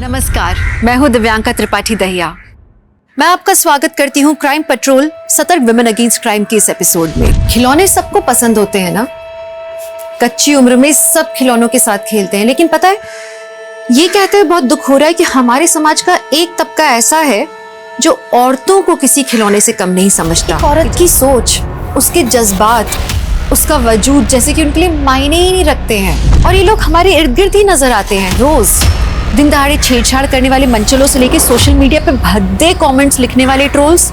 नमस्कार, मैं हूं दिव्यांका त्रिपाठी दहिया। मैं आपका स्वागत करती हूं क्राइम पेट्रोल सतर्क विमेन अगेंस्ट क्राइम के इस एपिसोड में। खिलौने सबको पसंद होते हैं ना, कच्ची उम्र में सब खिलौनों के साथ खेलते हैं, लेकिन पता है ये कहते हुए बहुत दुख हो रहा है कि हमारे समाज का एक तबका ऐसा है जो औरतों को किसी खिलौने से कम नहीं समझता। औरत की सोच, उसके जज्बात, उसका वजूद जैसे कि उनके लिए मायने ही नहीं रखते हैं। और ये लोग हमारे इर्द गिर्द ही नजर आते हैं रोज। दिन दहाड़े छेड़छाड़ करने वाले मंचलों से लेके सोशल मीडिया पे भद्दे कमेंट्स लिखने वाले ट्रोल्स,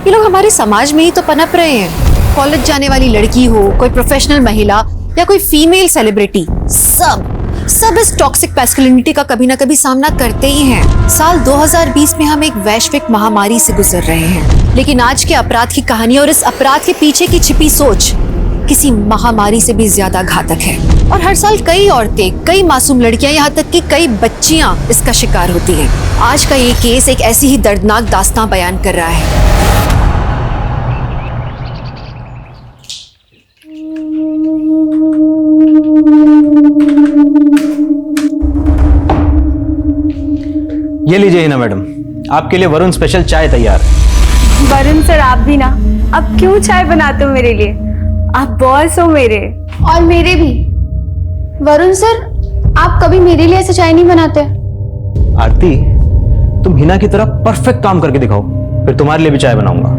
ये लोग हमारे समाज में ही तो पनप रहे हैं। कॉलेज जाने वाली लड़की हो, कोई प्रोफेशनल महिला या कोई फीमेल सेलिब्रिटी, सब इस टॉक्सिक मैस्कुलिनिटी का कभी ना कभी सामना करते ही हैं। साल 2020 में हम एक वैश्विक महामारी से गुजर रहे हैं, लेकिन आज के अपराध की कहानी और इस अपराध के पीछे की छिपी सोच किसी महामारी से भी ज्यादा घातक है। और हर साल कई औरतें, कई मासूम लड़कियां, यहाँ तक कि कई बच्चियां इसका शिकार होती हैं। आज का ये केस एक ऐसी ही दर्दनाक दास्तां बयान कर रहा है। ये लीजिए हिना मैडम, आपके लिए वरुण स्पेशल चाय तैयार है। वरुण सर, आप भी ना, अब क्यों चाय बनाते हो मेरे लिए? आप बॉस हो मेरे। और मेरे भी। वरुण सर, आप कभी मेरे लिए ऐसा चाय नहीं बनाते। आरती, तुम हिना की तरह परफेक्ट काम करके दिखाओ, फिर तुम्हारे लिए भी चाय बनाऊंगा।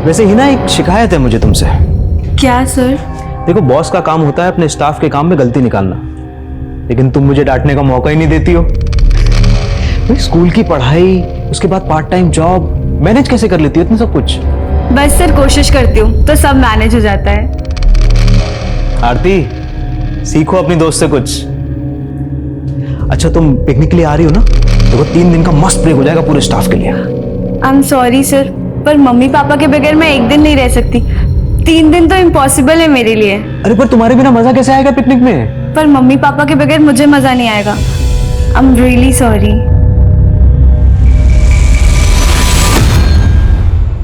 वैसे हिना, एक शिकायत है मुझे तुमसे। क्या सर? देखो, बॉस का काम होता है अपने स्टाफ के काम में गलती निकालना, लेकिन तुम मुझे डांटने का मौका ही नहीं देती हो। स्कूल की पढ़ाई, उसके बाद पार्ट टाइम जॉब मैनेज कैसे कर लेती हो इतना सब कुछ? बस सर, कोशिश करती हूँ तो सब मैनेज हो जाता है। आरती, सीखो अपनी दोस्त से कुछ। अच्छा, तुम पिकनिक के लिए आ रही हो ना? देखो, 3 दिन का मस्त ब्रेक हो जाएगा पूरे स्टाफ के लिए। आई एम सॉरी सर, पर मम्मी पापा के बगैर मैं एक दिन नहीं रह सकती। 3 दिन तो इम्पॉसिबल है मेरे लिए। अरे पर तुम्हारे बिना मजा कैसे आएगा पिकनिक में? पर मम्मी पापा के बगैर मुझे मजा नहीं आएगा। I am really sorry.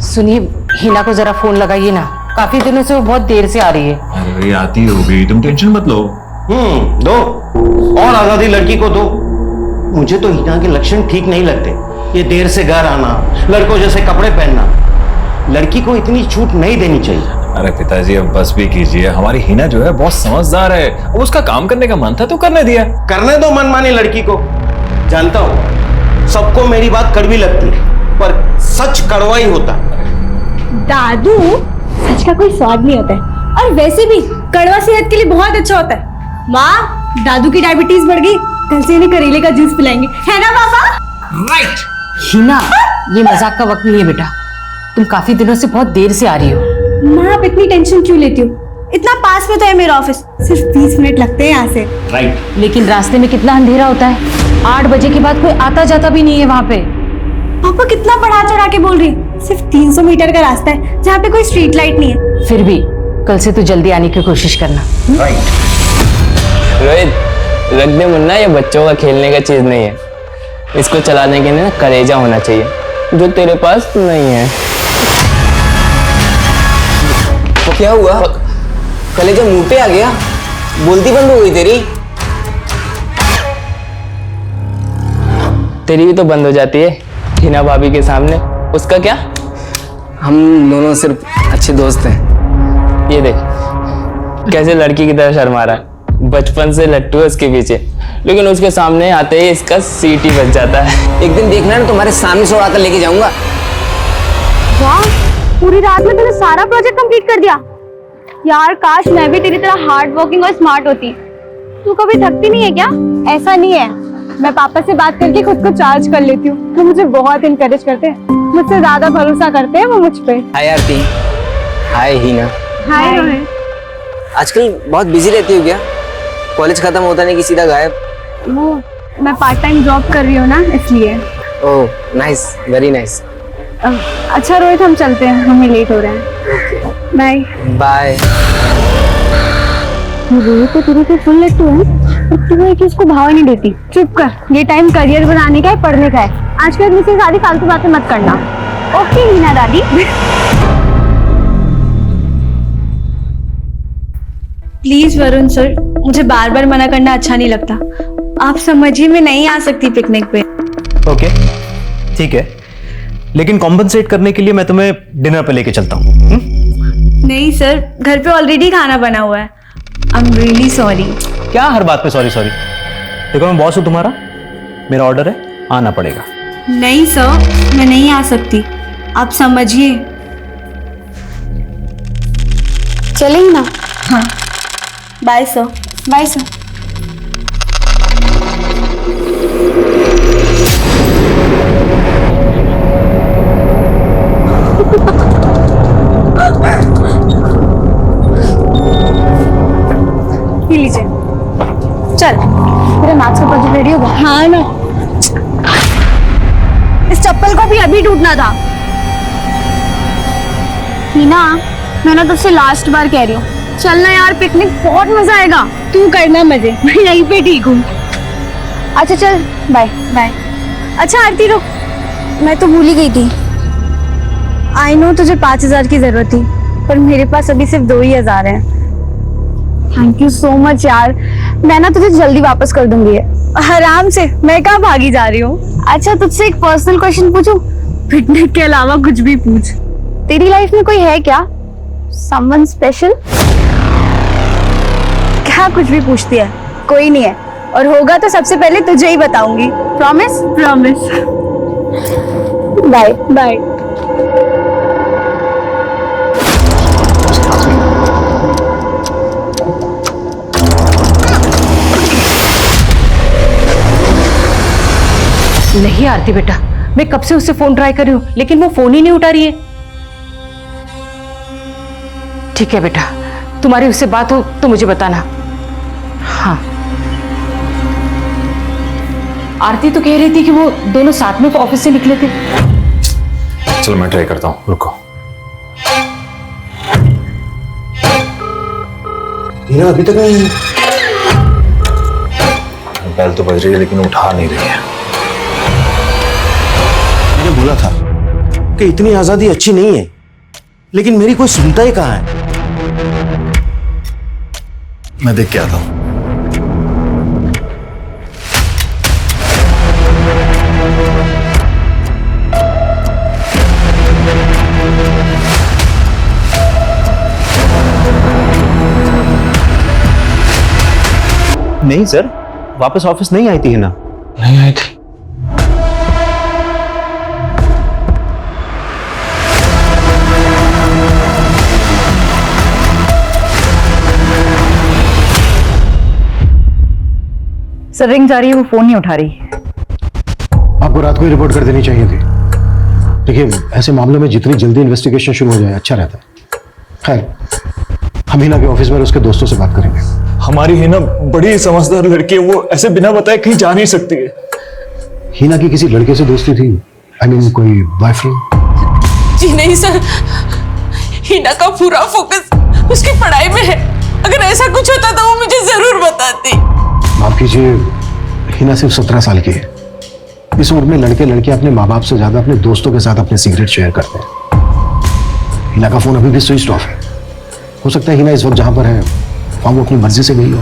सुनिए, हिना को जरा फोन लगाइए ना, काफी दिनों से वो बहुत देर से आ रही है। अरे आती होगी, तुम टेंशन मत लो। दो और आजादी लड़की को दो। मुझे तो हिना के लक्षण ठीक नहीं लगते। ये देर से घर आना, लड़कों जैसे कपड़े पहनना, लड़की को इतनी छूट नहीं देनी चाहिए। अरे पिताजी, अब बस भी कीजिए। हमारी हिना जो है बहुत समझदार है, अब उसका काम करने का मन था तो करने दिया। करने दो मनमानी लड़की को। जानता हूं सबको मेरी बात कड़वी लगती है, पर सच कड़वा ही होता। दादू, सच का कोई स्वाद नहीं होता है, और वैसे भी कड़वा सेहत के लिए बहुत अच्छा होता है। माँ, दादू की डायबिटीज बढ़ गई, कल से इन्हें करेले का जूस पिलाएंगे, है ना पापा? राइट। हिना, ये मजाक का वक्त नहीं है बेटा, तुम काफी दिनों से बहुत देर से आ रही हो। माँ, आप इतनी टेंशन क्यों लेती हो? इतना पास में तो है मेरा ऑफिस, सिर्फ 20 मिनट लगते हैं यहाँ से। राइट। लेकिन रास्ते में कितना अंधेरा होता है, 8 बजे के बाद कोई आता जाता भी नहीं है वहाँ पे। पापा कितना बढ़ा चढ़ा के बोल रही है, सिर्फ 300 मीटर का रास्ता है जहाँ पे कोई स्ट्रीट लाइट नहीं है। फिर भी कल से तो जल्दी आने की कोशिश करना। राइट। रोहित, रख दे मुन्ना, ये बच्चों का खेलने का चीज नहीं है। इसको चलाने के लिए ना कलेजा होना चाहिए, जो तेरे पास नहीं है। तो क्या हुआ? कलेजा मुंह पे आ गया? बोलती बंद हो गई तेरी? तेरी भी तो बंद हो जाती है हिना भाभी के सामने। उसका क्या? हम दोनों सिर्फ अच्छे दोस्त हैं। ये देख कैसे लड़की की तरह शर्मा रहा है। बचपन से लट्टू है उसके पीछे, लेकिन उसके सामने आते ही इसका सीट ही बच जाता है। एक दिन देखना ना, तुम्हारे सामने से उड़ाकर लेके जाऊंगा। वाह, पूरी रात में तूने सारा प्रोजेक्ट कंप्लीट कर दिया। यार, काश मैं भी तेरी तरह हार्ड वर्किंग और स्मार्ट होती। तू कभी थकती नहीं है क्या? ऐसा नहीं है, मैं पापा से बात करके खुद को चार्ज कर लेती हूँ। वो मुझे बहुत इनकरेज करते हैं, मुझसे ज्यादा भरोसा करते हैं वो मुझ पे। हाय आरती। हाय हिना। हाय रोहित। आजकल बहुत बिजी रहती हो क्या? कॉलेज खत्म होता नहीं कि सीधा गायब? वो मैं पार्ट टाइम जॉब कर रही हूँ ना, इसलिए। Oh nice, very nice. अच्छा रोहित, हम चलते हैं, हमें लेट हो रहा है। Bye bye. रोहित तो तेरे से फुल लट्टू है, और तू एक इसको भाव नहीं देती। चुप कर, ये टाइम करियर बनाने का है, पढ़ने का है। आजकल मुझसे सारी फालतू बातें मत करना। ओके हिना दादी। प्लीज वरुण सर, मुझे बार बार मना करना अच्छा नहीं लगता। आप समझिए मैं नहीं आ सकती पिकनिक पे। ओके ठीक है, लेकिन कॉम्पनसेट करने के लिए मैं तुम्हें डिनर पे लेके चलता हूँ। नहीं सर, घर पे ऑलरेडी खाना बना हुआ है। I am really sorry. क्या हर बात पे सॉरी सॉरी? देखो मैं बॉस हूँ तुम्हारा, मेरा ऑर्डर है, आना पड़ेगा। नहीं सर, मैं नहीं आ सकती, आप समझिए। चलेंगे ना? हाँ, बाय सर। Bye sir. पी लीजिए। चल, तेरा मैथ्स का प्रोजेक्ट रेडी होगा? हाँ ना, इस चप्पल को भी अभी टूटना था। हीना, मैं ना तुझसे लास्ट बार कह रही हूँ, चलना यार, पिकनिक बहुत मजा आएगा। तू करना मजे, मैं यहीं पे ठीक हूँ। अच्छा चल, बाय। बाय। अच्छा आरती रुक, मैं तो भूल ही गई थी। आई नो तुझे 5,000 की जरूरत थी, पर मेरे पास अभी सिर्फ 2,000 हैं। थैंक यू सो मच यार, मैं ना तुझे जल्दी वापस कर दूंगी। आराम से, मैं कहाँ भागी जा रही हूँ। अच्छा तुझसे एक पर्सनल क्वेश्चन पूछूं? पिकनिक के अलावा कुछ भी पूछ। तेरी लाइफ में कोई है क्या, समवन स्पेशल? क्या कुछ भी पूछती है? कोई नहीं है, और होगा तो सबसे पहले तुझे ही बताऊंगी। प्रॉमिस? प्रॉमिस। Bye bye. नहीं आरती बेटा, मैं कब से उससे फोन ट्राई कर रही हूँ, लेकिन वो फोन ही नहीं उठा रही है। ठीक है बेटा, तुम्हारी उससे बात हो तो मुझे बताना। हाँ, आरती तो कह रही थी कि वो दोनों साथ में ऑफिस से निकले थे। चलो मैं ट्राई करता हूँ, रुको। हीना अभी तक नहीं। बेल तो बज रही है लेकिन उठा नहीं रही है। मैंने बोला था कि इतनी आजादी अच्छी नहीं है, लेकिन मेरी कोई सुनता ही कहाँ है। मैं देख के आता हूँ। नहीं सर, वापस ऑफिस नहीं आई थी हिना। नहीं आई थी। सर रिंग जा रही है, वो फोन नहीं उठा रही। आपको रात को ही रिपोर्ट कर देनी चाहिए थी। देखिए, ऐसे मामलों में जितनी जल्दी इन्वेस्टिगेशन शुरू हो जाए अच्छा रहता है। खैर, हम हिना के ऑफिस में उसके दोस्तों से बात करेंगे। हमारी हिना बड़ी समझदार लड़की है, वो ऐसे बिना बताए कहीं जा नहीं सकती है। हिना की किसी लड़के से दोस्ती थी? आई मीन कोई बॉयफ्रेंड? जी नहीं सर, हिना का पूरा फोकस उसकी पढ़ाई में है। अगर ऐसा कुछ होता तो वो मुझे जरूर बताती। माफ कीजिए, हिना सिर्फ 17 साल की है। इस उम्र में लड़के लड़कियां अपने माँ बाप से ज्यादा अपने दोस्तों के साथ अपने सीक्रेट शेयर करते हैं। हिना का फोन अभी भी स्विच ऑफ है। हो सकता है हिना इस वक्त जहां पर है वहां वो अपनी मर्जी से गई हो।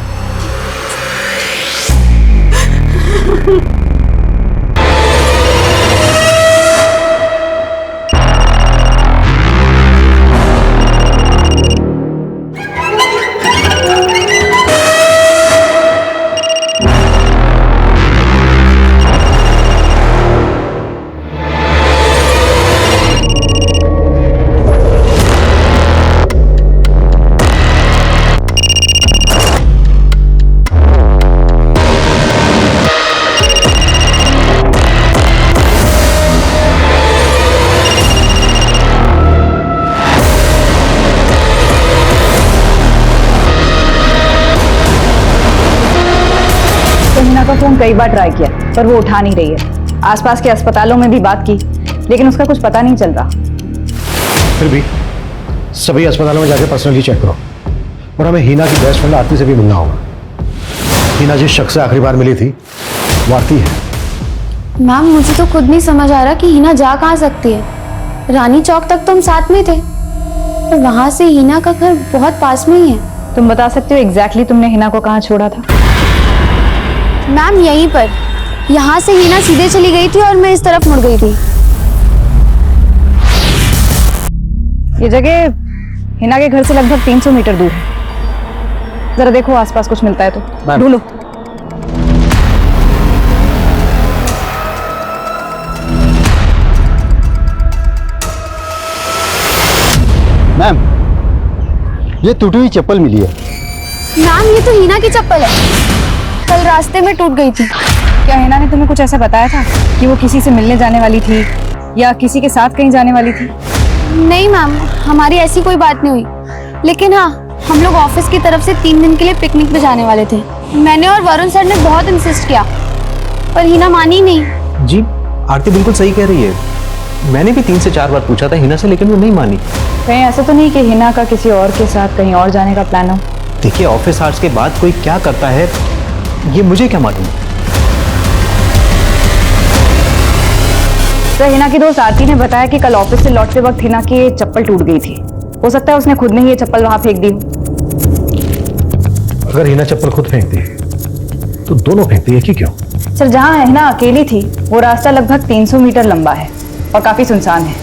हिना का फोन कई बार ट्राई किया पर वो उठा नहीं रही है। आसपास के अस्पतालों में भी बात की लेकिन उसका कुछ पता नहीं चलता। फिर भी सभी अस्पतालों में जाके पर्सनली चेक करो, और हमें हिना की बेस्ट फ्रेंड आरती से भी मिलना होगा। हिना जिस शख्स से आखिरी बार मिली थी वो आरती है। मैम, मुझे तो खुद नहीं समझ आ रहा कि हीना जा कहाँ सकती है। रानी चौक तक तो हम साथ में थे, पर वहां से हीना का घर बहुत पास में ही है। तुम बता सकते हो एग्जैक्टली तुमने हिना को कहाँ छोड़ा था? मैम यहीं पर, यहाँ से हिना सीधे चली गई थी और मैं इस तरफ मुड़ गई थी। ये जगह हिना के घर से लगभग 300 मीटर दूर है। जरा देखो आसपास कुछ मिलता है तो ढूंढो। मैम, ये टूटी हुई चप्पल मिली है। मैम ये तो हिना की चप्पल है, कल रास्ते में टूट गई थी। क्या हिना ने तुम्हें कुछ ऐसा बताया था कि वो किसी से मिलने जाने वाली थी या किसी के साथ कहीं जाने वाली थी? नहीं मैम, हमारी ऐसी कोई बात नहीं हुई, लेकिन हाँ हम लोग ऑफिस की तरफ से 3 दिन के लिए पिकनिक पे जाने वाले थे। मैंने और वरुण सर ने बहुत इंसिस्ट किया पर हिना मानी नहीं। जी आरती बिल्कुल सही कह रही है, मैंने भी 3 से 4 बार पूछा था हिना से, लेकिन वो नहीं मानी। कहीं ऐसा तो नहीं कि हिना का किसी और के साथ कहीं और जाने का प्लान हो? देखिए ऑफिस आवर्स के बाद कोई क्या करता है ये मुझे क्या मालूम। सर, हिना की दोस्त आरती ने बताया कि कल ऑफिस से लौटते वक्त हिना की चप्पल टूट गई थी। हो सकता है उसने खुद ने ही ये चप्पल वहां फेंक दी हो। अगर हिना चप्पल खुद फेंकती है तो दोनों फेंकती है कि क्यों? सर, जहां हिना अकेली थी वो रास्ता लगभग 300 मीटर लंबा है और काफी सुनसान है।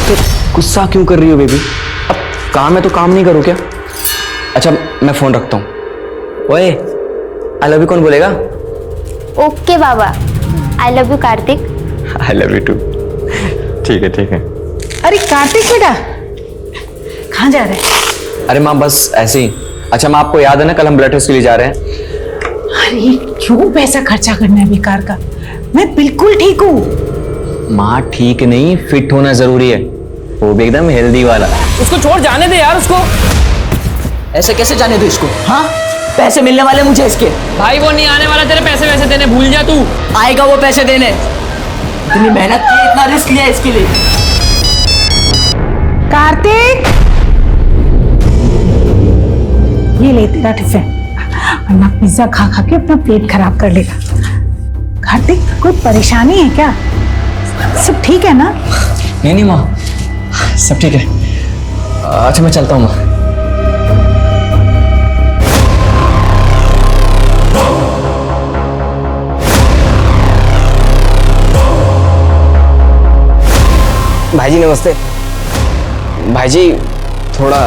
तो गुस्सा क्यों कर रही हो बेबी? अब काम है तो काम नहीं करो क्या? अच्छा मैं फोन रखता हूँ। ओए आई लव यू कौन बोलेगा? ओके बाबा, I love you Kartik. I love you too. ठीक है ठीक है। अरे कार्तिक बेटा, कहाँ जा रहे हैं? अरे माँ बस ऐसे ही। अच्छा माँ, आपको याद है ना कल हम ब्लड टेस्ट के लिए जा रहे हैं? अरे क्यों पैसा खर्चा करना है बेकार का, मैं बिल्कुल ठीक हूँ। माँ ठीक नहीं, फिट होना जरूरी है, वो भी एकदम हेल्दी वाला। उसको छोड़ जाने दे यार उसको। ऐसे कैसे जाने दो इसको? हाँ, पैसे मिलने वाले मुझे इसके। भाई वो नहीं आने वाला तेरे पैसे वैसे देने, भूल जा तू। आएगा वो पैसे देने। इतनी मेहनत की, इतना रिस्क लिया इसके लिए। कार्तिक, ये ले तेरा टिफिन, वरना पिज्जा खा खा के अपना पेट खराब कर लेगा। कार्तिक, कोई परेशानी है क्या? सब ठीक है ना? नहीं नहीं माँ, सब ठीक है। अच्छा मैं चलता हूँ माँ। भाईजी नमस्ते। भाईजी थोड़ा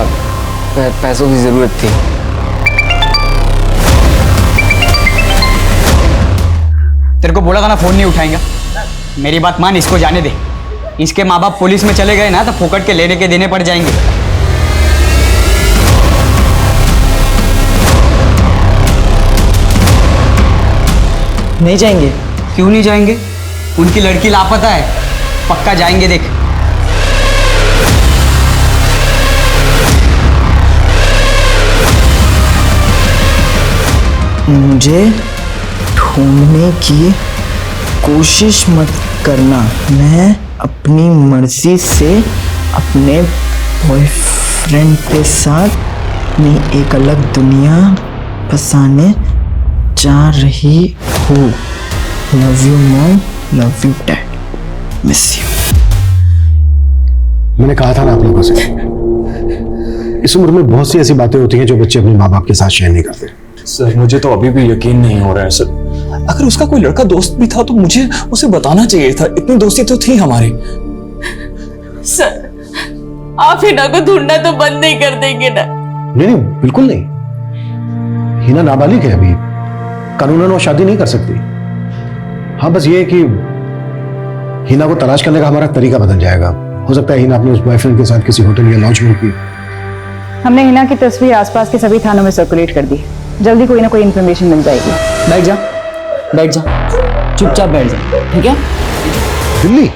पैसों की जरूरत थी। तेरे को बोला था ना फोन नहीं उठाएंगा। मेरी बात मान, इसको जाने दे। इसके माँ बाप पुलिस में चले गए ना तो फोकट के लेने के देने पड़ जाएंगे। नहीं जाएंगे? क्यों नहीं जाएंगे? उनकी लड़की लापता है, पक्का जाएंगे देख। मुझे ढूंढने की कोशिश मत करना। मैं अपनी मर्जी से अपने बॉयफ्रेंड के साथ अपनी एक अलग दुनिया बसाने जा रही हूँ। Love you mom, love you dad, miss you. मैंने कहा था ना आप लोगों से, इस उम्र में बहुत सी ऐसी बातें होती हैं जो बच्चे अपने माँ बाप के साथ शेयर नहीं करते। सर मुझे तो अभी भी यकीन नहीं हो रहा है सर। अगर उसका कोई लड़का दोस्त भी था तो मुझे उसे बताना चाहिए था, इतनी दोस्ती तो थी हमारी। सर, आप हिना को ढूंढना तो बंद नहीं कर देंगे ना? नहीं, बिल्कुल नहीं। हिना नाबालिग है अभी, कानूनन वो शादी नहीं कर सकती। हाँ बस ये है कि हिना को तलाश करने का हमारा तरीका बदल जाएगा। हो सकता है हिना अपने उस बॉयफ्रेंड के साथ किसी होटल या लॉज में होगी। हमने हिना की तस्वीर आसपास के सभी थानों में सर्कुलेट कर दी। जल्दी कोई ना कोई इन्फॉर्मेशन मिल जाएगी। बैठ जा, बैठ जा, चुपचाप बैठ जा, ठीक है? दिल्ली?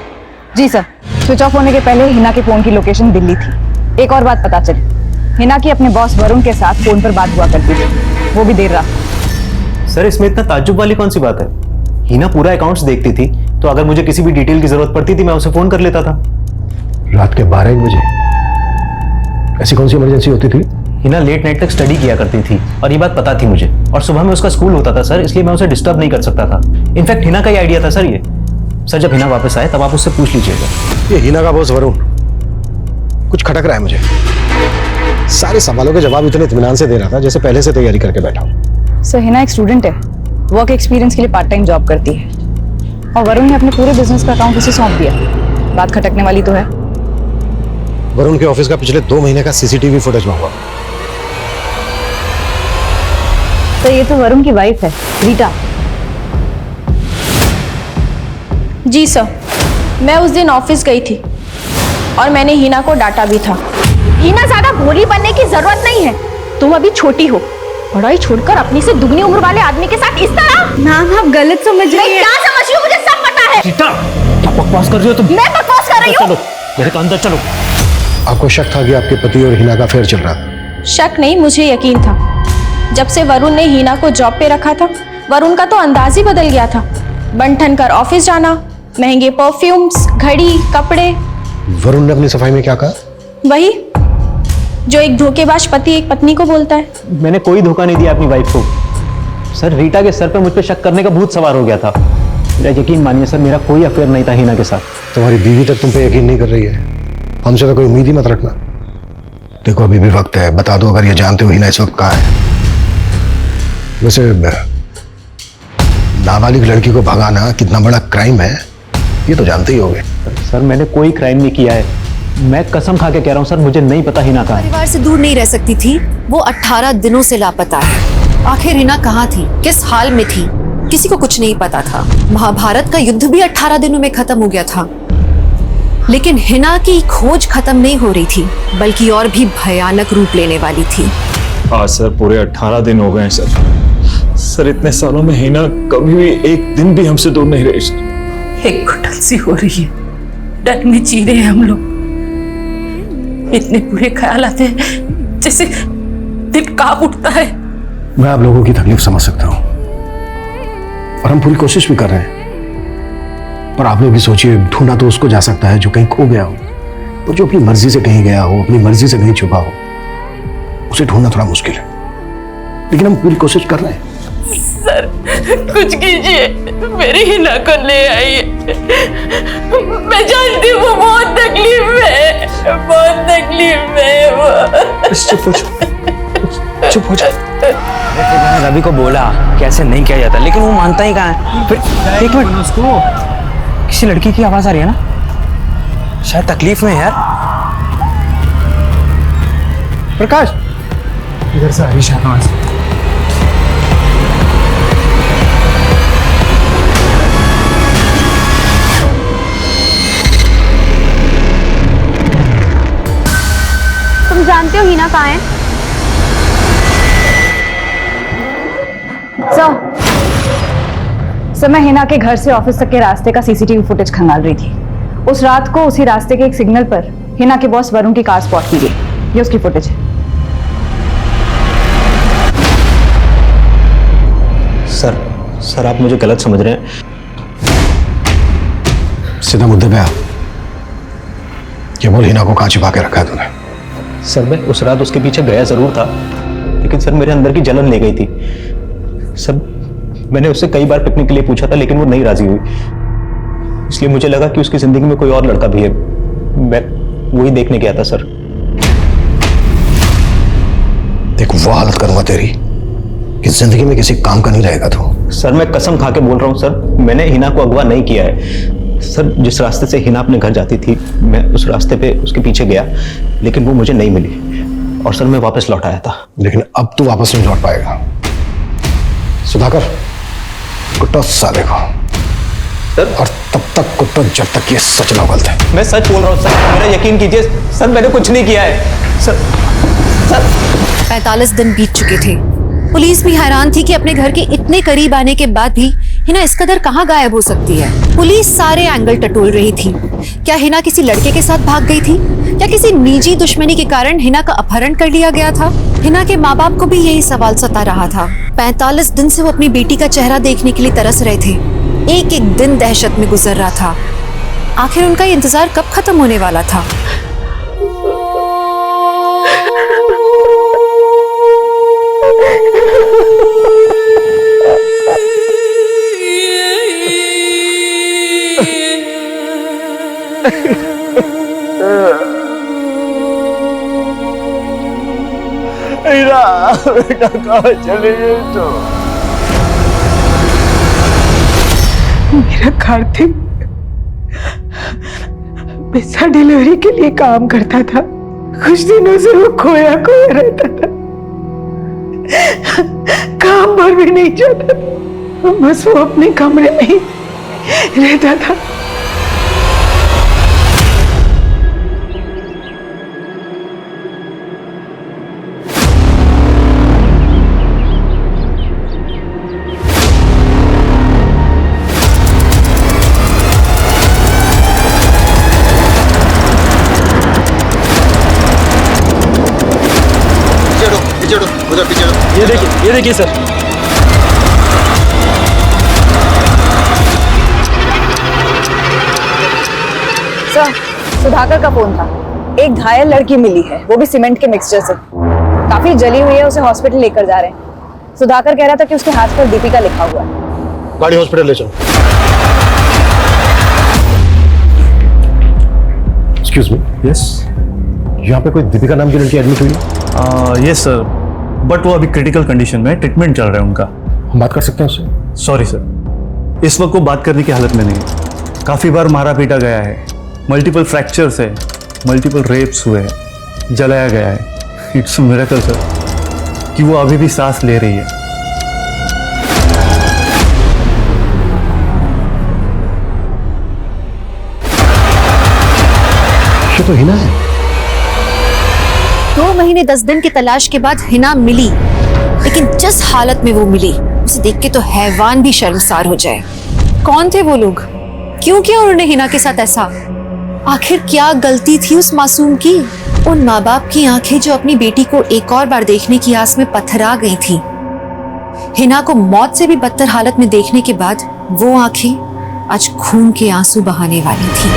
जी सर, स्विच ऑफ होने के पहले हिना के फोन की लोकेशन दिल्ली थी। एक और बात पता चली, हिना की अपने बॉस वरुण के साथ फोन पर बात हुआ करती थी, वो भी देर रात। सर इसमें इतना ताज्जुब वाली कौन सी बात है? हिना पूरा अकाउंट्स देखती थी, तो अगर मुझे किसी भी डिटेल की जरूरत पड़ती थी मैं उसे फोन कर लेता था। रात के 12-1 बजे? ऐसी कौन सी इमरजेंसी होती थी? हिना लेट नाइट तक स्टडी किया करती थी और ये बात पता थी मुझे, और सुबह में उसका स्कूल होता था सर, इसलिए मैं उसे डिस्टर्ब नहीं कर सकता था। इनफैक्ट हिना का ही आइडिया था सर ये। सर जब हिना वापस आए तब आप उससे पूछ लीजिएगा। ये हिना का बॉस वरुण कुछ खटक रहा है मुझे। सारे सवालों के जवाब इतने इत्मीनान से दे रहा था जैसे पहले से तैयारी करके बैठा हूं। सो हिना एक स्टूडेंट है, वर्क एक्सपीरियंस के लिए पार्ट टाइम जॉब करती है और वरुण ने अपने पूरे बिजनेस का अकाउंट उसे सौंप दिया। बात खटकने वाली तो है। वरुण के ऑफिस का पिछले 2 महीने का सीसीटीवी फुटेज मांगा। तो ये तो वरुण की वाइफ है, रीटा। जी सर, मैं उस दिन ऑफिस गई थी और मैंने हिना को डांटा भी था। हिना ज्यादा भोली बनने की जरूरत नहीं है, तुम अभी छोटी हो। पढ़ाई छोड़कर अपनी से दुगनी उम्र वाले आदमी के साथ इस तरह। मैम आप गलत समझ रही हैं। क्या समझ रही हो, मुझे सब पता है। रीटा, क्या बकवास कर रही हो तुम? मैं बकवास कर रही हूँ? चलो मेरे को अंदर चलो। आपको शक था कि आपके पति और हिना का अफेयर चल रहा था? शक नहीं, मुझे यकीन था। जब से वरुण ने हिना को जॉब पे रखा था, वरुण का तो अंदाज ही बदल गया था। बन-ठन कर ऑफिस जाना, महंगे परफ्यूम्स, घड़ी, कपड़े। वरुण ने अपनी सफाई में क्या कहा? वही जो एक धोखेबाज पति एक पत्नी को बोलता है। मैंने कोई धोखा नहीं दिया अपनी वाइफ को। सर, रीटा के सर पे मुझ पे शक करने का भूत सवार हो गया था। मेरा यकीन मानिए सर, मेरा कोई अफेयर नहीं था हिना के साथ। तुम्हारी बीवी तक तुम पे यकीन नहीं कर रही है, हमसे तो कोई उम्मीद ही मत रखना। देखो अभी भी वक्त है, बता दो अगर ये जानते हो हिना इस वक्त कहाँ है। वैसे नाबालिग लड़की को भगाना कितना बड़ा क्राइम है ये तो जानते ही होगे। सर मैंने कोई क्राइम नहीं किया है, मैं कसम खा के कह रहा हूँ सर, मुझे नहीं पता हिना कहाँ है। परिवार से दूर नहीं रह सकती थी, वो 18 दिनों से लापता है। आखिर हिना कहाँ थी, किस हाल में थी, किसी को कुछ नहीं पता था। महाभारत का युद्ध भी 18 दिनों में खत्म हो गया था, लेकिन हिना की खोज खत्म नहीं हो रही थी, बल्कि और भी भयानक रूप लेने वाली थी। आज सर पूरे 18 दिन हो गए हैं सर। इतने सालों में हिना कभी भी एक दिन भी हमसे दूर नहीं रही सर। एक घुटन सी हो रही है, डर में जी रहे हैं हम लोग। इतने बुरे ख्याल आते हैं जैसे दिल कांप उठता है। मैं आप लोगों की तकलीफ समझ सकता हूँ और हम पूरी कोशिश भी कर रहे हैं, पर आप लोग भी सोचिए, ढूंढा तो उसको जा सकता है जो कहीं खो गया हो, और जो अपनी मर्जी से कहीं गया हो, अपनी मर्जी से कहीं छुपा हो, उसे ढूंढना थोड़ा मुश्किल है, लेकिन हम पूरी कोशिश कर रहे हैं। सर कुछ कीजिए, मेरी हिना को ले आइए। मैं जानती हूँ वो बहुत तकलीफ में है, बहुत तकलीफ में है वो। चुप हो जा। मैंने रवि को बोला कैसे नहीं किया जाता, लेकिन वो मानता ही कहाँ है। फिर एक मिनट, उसको किसी लड़की की आवाज आ रही है ना, शायद तकलीफ में है यार। प्रकाश इधर से आ रही शाहनवाज। तुम जानते हो हिना कहाँ है? सर मैं हिना के घर से ऑफिस तक के रास्ते का सीसीटीवी फुटेज खंगाल रही थी। उस रात को उसी रास्ते के एक सिग्नल पर हिना के बॉस वरुण की कार स्पॉट की गई। ये उसकी फुटेज है। सर आप मुझे गलत समझ रहे हैं। सीधा मुद्दे पे आ। ये बोल हिना को कहाँ छिपा के रखा है तूने? सर मैं उस रात उसके पीछे गया जरूर था, लेकिन सर मेरे अंदर की जलन ले गई थी। सर मैंने उससे कई बार पिकनिक के लिए पूछा था, लेकिन वो नहीं राजी हुई, इसलिए मुझे लगा कि उसकी जिंदगी में कोई और लड़का भी है। मैं वही देखने गया था सर। देख वो हालत करूंगा तेरी कि जिंदगी में किसी काम का नहीं रहेगा तू। सर मैं कसम खा के बोल रहा हूँ सर, मैंने हिना को अगवा नहीं किया है। सर जिस रास्ते से हिना अपने घर जाती थी, मैं उस रास्ते पे उसके पीछे गया, लेकिन वो मुझे नहीं मिली, और सर मैं वापस लौट आया था। लेकिन अब तू वापस नहीं लौट पाएगा। सुधाकर कुट्टो साले को सर, और तब तक कुट्टो जब तक ये सच ना बोलते। मैं सच बोल रहा हूँ सर, मेरा यकीन कीजिए सर, मैंने कुछ नहीं किया है सर। 45 दिन बीत चुके थे। पुलिस भी हैरान थी कि अपने घर के इतने करीब आने के बाद भी हिना इस कदर कहाँ गायब हो सकती है। पुलिस सारे एंगल टटोल रही थी। क्या हिना किसी लड़के के साथ भाग गई थी? क्या किसी निजी दुश्मनी के कारण हिना का अपहरण कर लिया गया था? हिना के माँ बाप को भी यही सवाल सता रहा था। 45 दिन से वो अपनी बेटी का चेहरा देखने के लिए तरस रहे थे। एक एक दिन दहशत में गुजर रहा था। आखिर उनका ये इंतजार कब खत्म होने वाला था? बेटा कहाँ चले गए तो? मेरा कार्तिक पिज्जा डिलीवरी के लिए काम करता था। कुछ दिनों से वो खोया खोया रहता था, काम पर भी नहीं जाता था, बस वो अपने कमरे में ही रहता था। ये देखिए सर। सर, सुधाकर का फोन था। एक घायल लड़की मिली है, वो भी सीमेंट के मिक्सचर से। काफी जली हुई है, उसे हॉस्पिटल लेकर जा रहे हैं। सुधाकर कह रहा था कि उसके हाथ पर दीपिका लिखा हुआ है। गाड़ी हॉस्पिटल ले चलो। Excuse me. यस। यहाँ पे कोई दीपिका नाम की लड़की एडमिट हुई है? यस सर, बट वो अभी क्रिटिकल कंडीशन में ट्रीटमेंट चल रहा है उनका। हम बात कर सकते हैं उससे? सॉरी सर, इस वक्त वो बात करने की हालत में नहीं है। काफ़ी बार मारा पीटा गया है, मल्टीपल फ्रैक्चर्स है, मल्टीपल रेप्स हुए हैं, जलाया गया है। इट्स मिरेकल सर कि वो अभी भी सांस ले रही है। ये तो हिना है। 2 महीने 10 दिन की तलाश के बाद हिना मिली, लेकिन जिस हालत में वो मिली उसे देख के तो हैवान भी शर्मसार हो जाए। कौन थे वो लोग? क्यों किया उन्होंने हिना के साथ ऐसा? आखिर क्या गलती थी उस मासूम की? उन माँ बाप की आंखें जो अपनी बेटी को एक और बार देखने की आस में पत्थरा गई थी। हिना को मौत से भी बदतर हालत में देखने के बाद वो आंखें आज खून के आंसू बहाने वाली थी।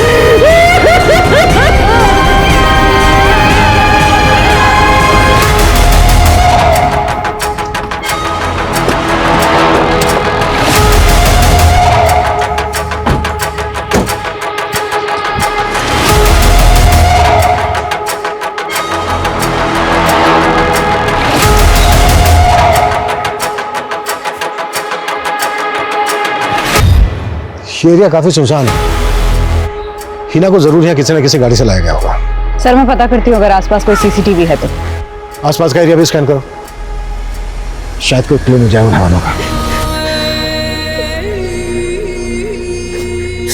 ये एरिया काफी सुनसान है। हिना को जरूर यहाँ किसी न किसी गाड़ी से लाया गया होगा। सर, मैं पता करती हूँ अगर आसपास कोई सीसीटीवी है तो। आसपास का एरिया भी स्कैन करो, शायद कोई क्लू मिल जाए उन वालों का।